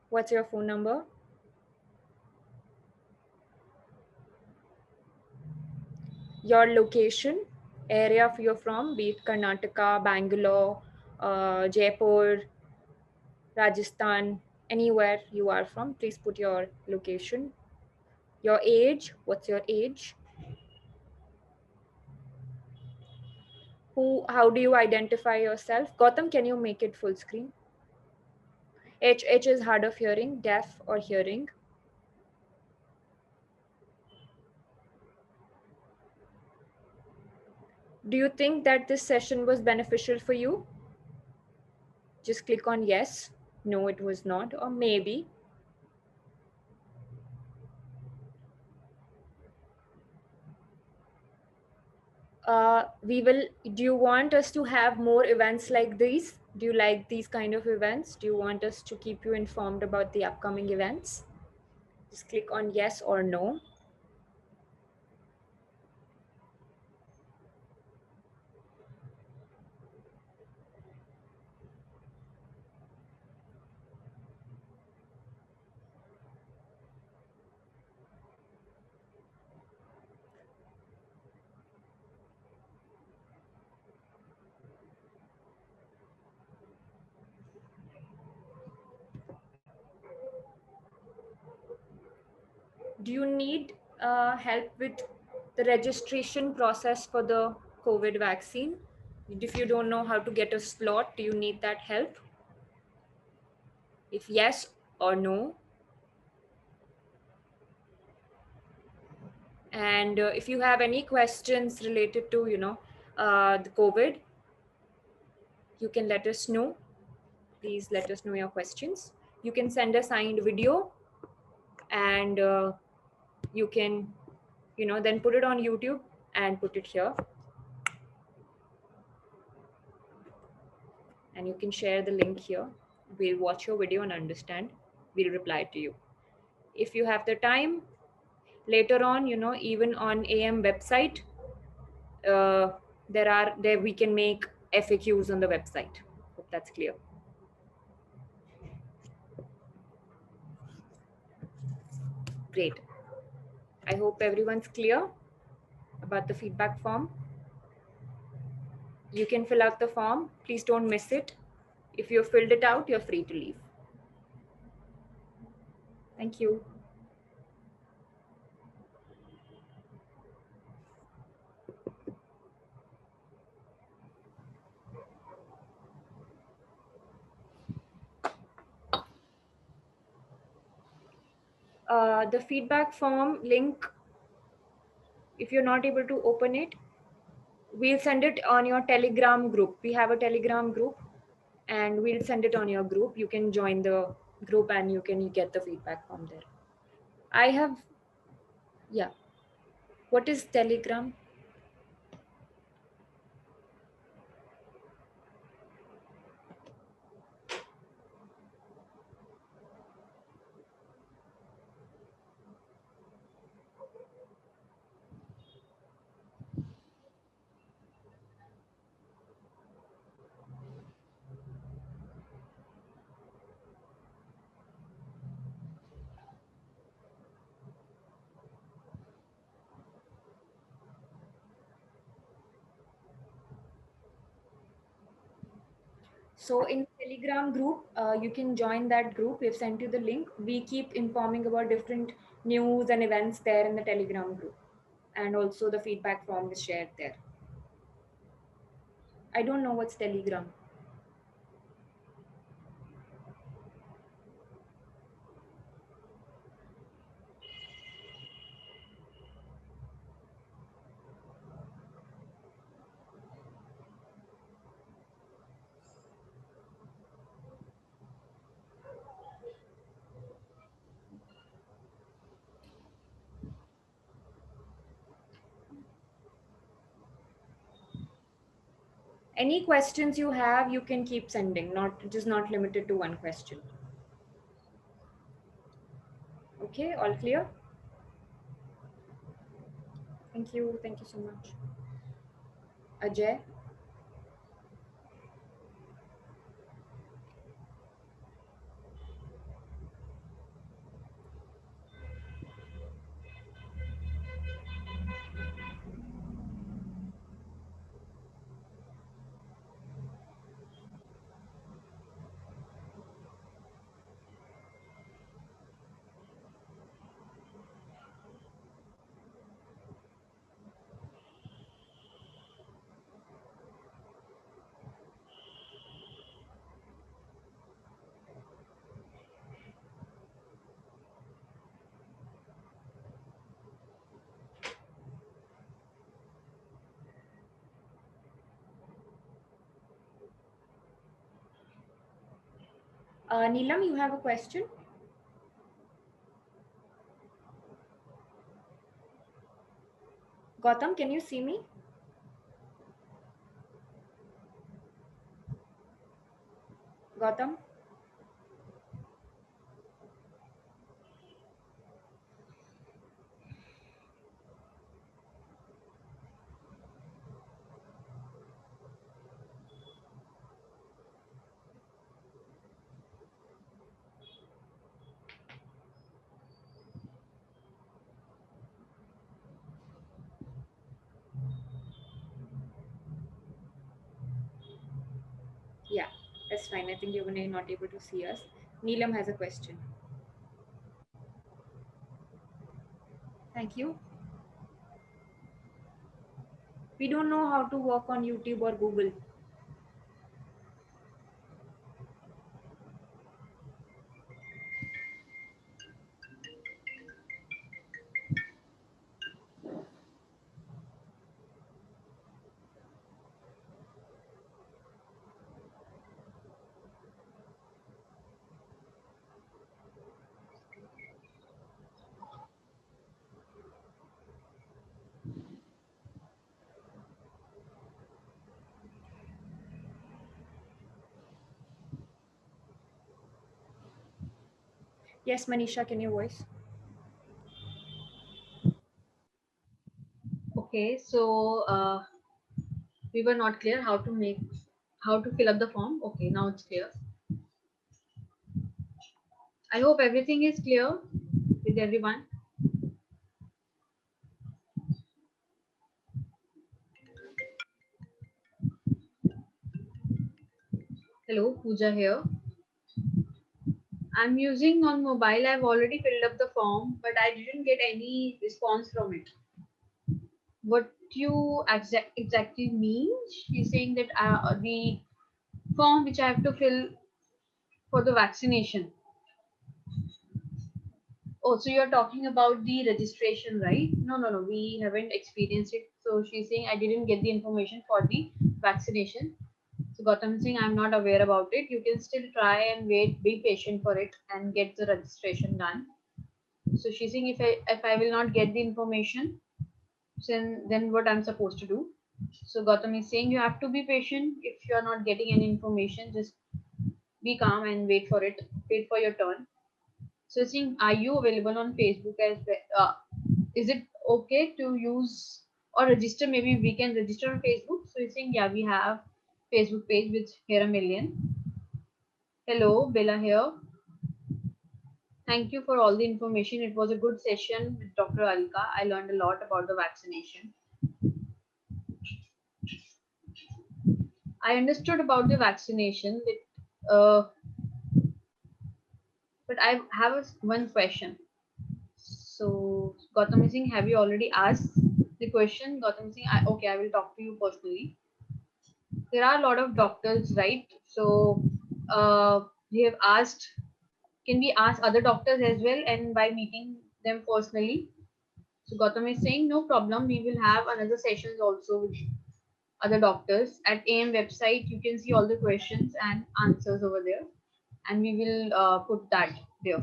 What's your phone number? Your location, area you're from, be it Karnataka, Bangalore, Jaipur, Rajasthan, anywhere you are from, please put your location. Your age, what's your age? How do you identify yourself? Gautam, can you make it full screen? H is hard of hearing, deaf or hearing. Do you think that this session was beneficial for you? Just click on yes, no, it was not, or maybe. Do you want us to have more events like these? Do you like these kind of events? Do you want us to keep you informed about the upcoming events? Just click on yes or no. Do you need help with the registration process for the COVID vaccine? If you don't know how to get a slot, do you need that help? If yes or no. And if you have any questions related to, the COVID, you can let us know. Please let us know your questions. You can send a signed video and you can, then put it on YouTube and put it here. And you can share the link here. We'll watch your video and understand. We'll reply to you. If you have the time, later on, even on AM website, there we can make FAQs on the website. Hope that's clear. Great. I hope everyone's clear about the feedback form. You can fill out the form. Please don't miss it. If you've filled it out, you're free to leave. Thank you. The feedback form link, if you're not able to open it, we'll send it on your Telegram group. We have a Telegram group and we'll send it on your group. You can join the group and you can get the feedback from there. I have, yeah. What is Telegram? So in Telegram group, you can join that group. We've sent you the link. We keep informing about different news and events there in the Telegram group. And also the feedback form is shared there. I don't know what's Telegram. Any questions you have, you can keep sending. It is not limited to one question. Okay, all clear? Thank you. Thank you so much. Ajay? Neelam, you have a question? Gautam, can you see me? Gautam? Yeah, that's fine. I think you're not able to see us. Neelam has a question. Thank you. We don't know how to work on YouTube or Google. Yes, Manisha, can you voice? Okay, so we were not clear how to fill up the form. Okay, now it's clear. I hope everything is clear with everyone. Hello, Pooja here. I'm using on mobile. I've already filled up the form, but I didn't get any response from it. What you exactly mean? She's saying that the form which I have to fill for the vaccination. Oh, so you're talking about the registration, right? No, no, no, we haven't experienced it. So she's saying I didn't get the information for the vaccination. So Gautam is saying I'm not aware about it. You can still try and wait, be patient for it and get the registration done. So she's saying if I will not get the information, then what I'm supposed to do. So Gautam is saying you have to be patient. If you are not getting any information, just be calm and wait for it. Wait for your turn. So saying, are you available on Facebook as well? Is it okay to use or register? Maybe we can register on Facebook. So he's saying, yeah, we have Facebook page with here a million. Hello, Bella here. Thank you for all the information. It was a good session with Dr. Alka. I learned a lot about the vaccination. I understood about the vaccination, but I have one question. So Gautam Singh, have you already asked the question? Gautam Singh, okay, I will talk to you personally. There are a lot of doctors, right? So we have asked, can we ask other doctors as well and by meeting them personally? So Gautam is saying, no problem. We will have another sessions also with other doctors at AM website. You can see all the questions and answers over there, and we will put that there.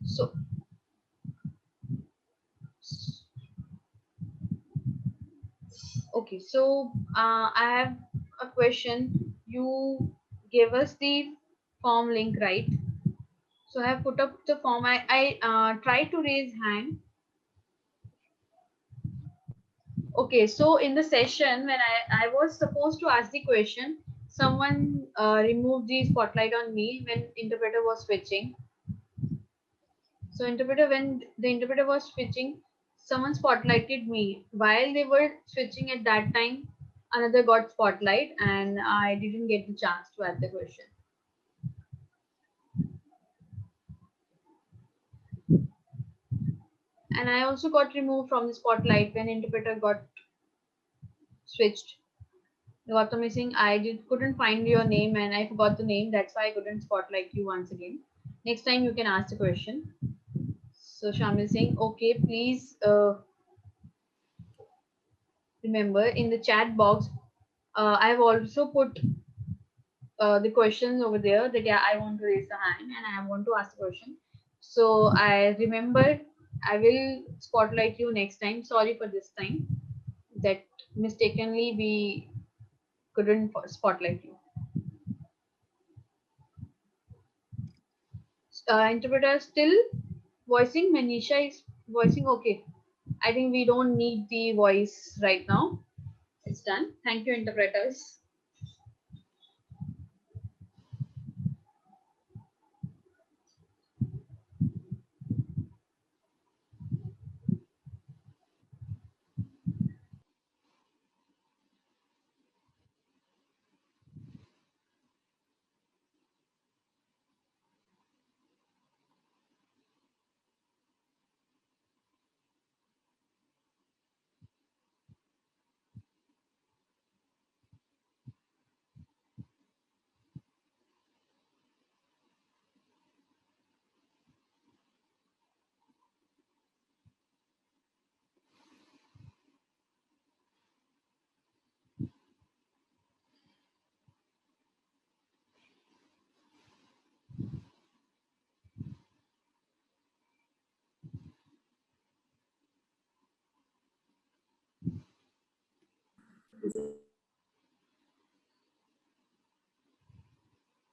So okay, so I have a question. You gave us the form link, right? So I have put up the form. I tried to raise hand. Okay, so in the session when I was supposed to ask the question, someone removed the spotlight on me when interpreter was switching. So when the interpreter was switching, someone spotlighted me. While they were switching at that time, another got spotlight and I didn't get the chance to ask the question. And I also got removed from the spotlight when interpreter got switched. Gautam is saying couldn't find your name and I forgot the name. That's why I couldn't spotlight you once again. Next time you can ask the question. So Shamil saying, okay, please remember in the chat box, I've also put the questions over there that yeah, I want to raise the hand and I want to ask a question. So I remembered I will spotlight you next time. Sorry for this time that mistakenly we couldn't spotlight you. Interpreter still voicing. Manisha is voicing. Okay, I think we don't need the voice right now. It's done. Thank you, interpreters.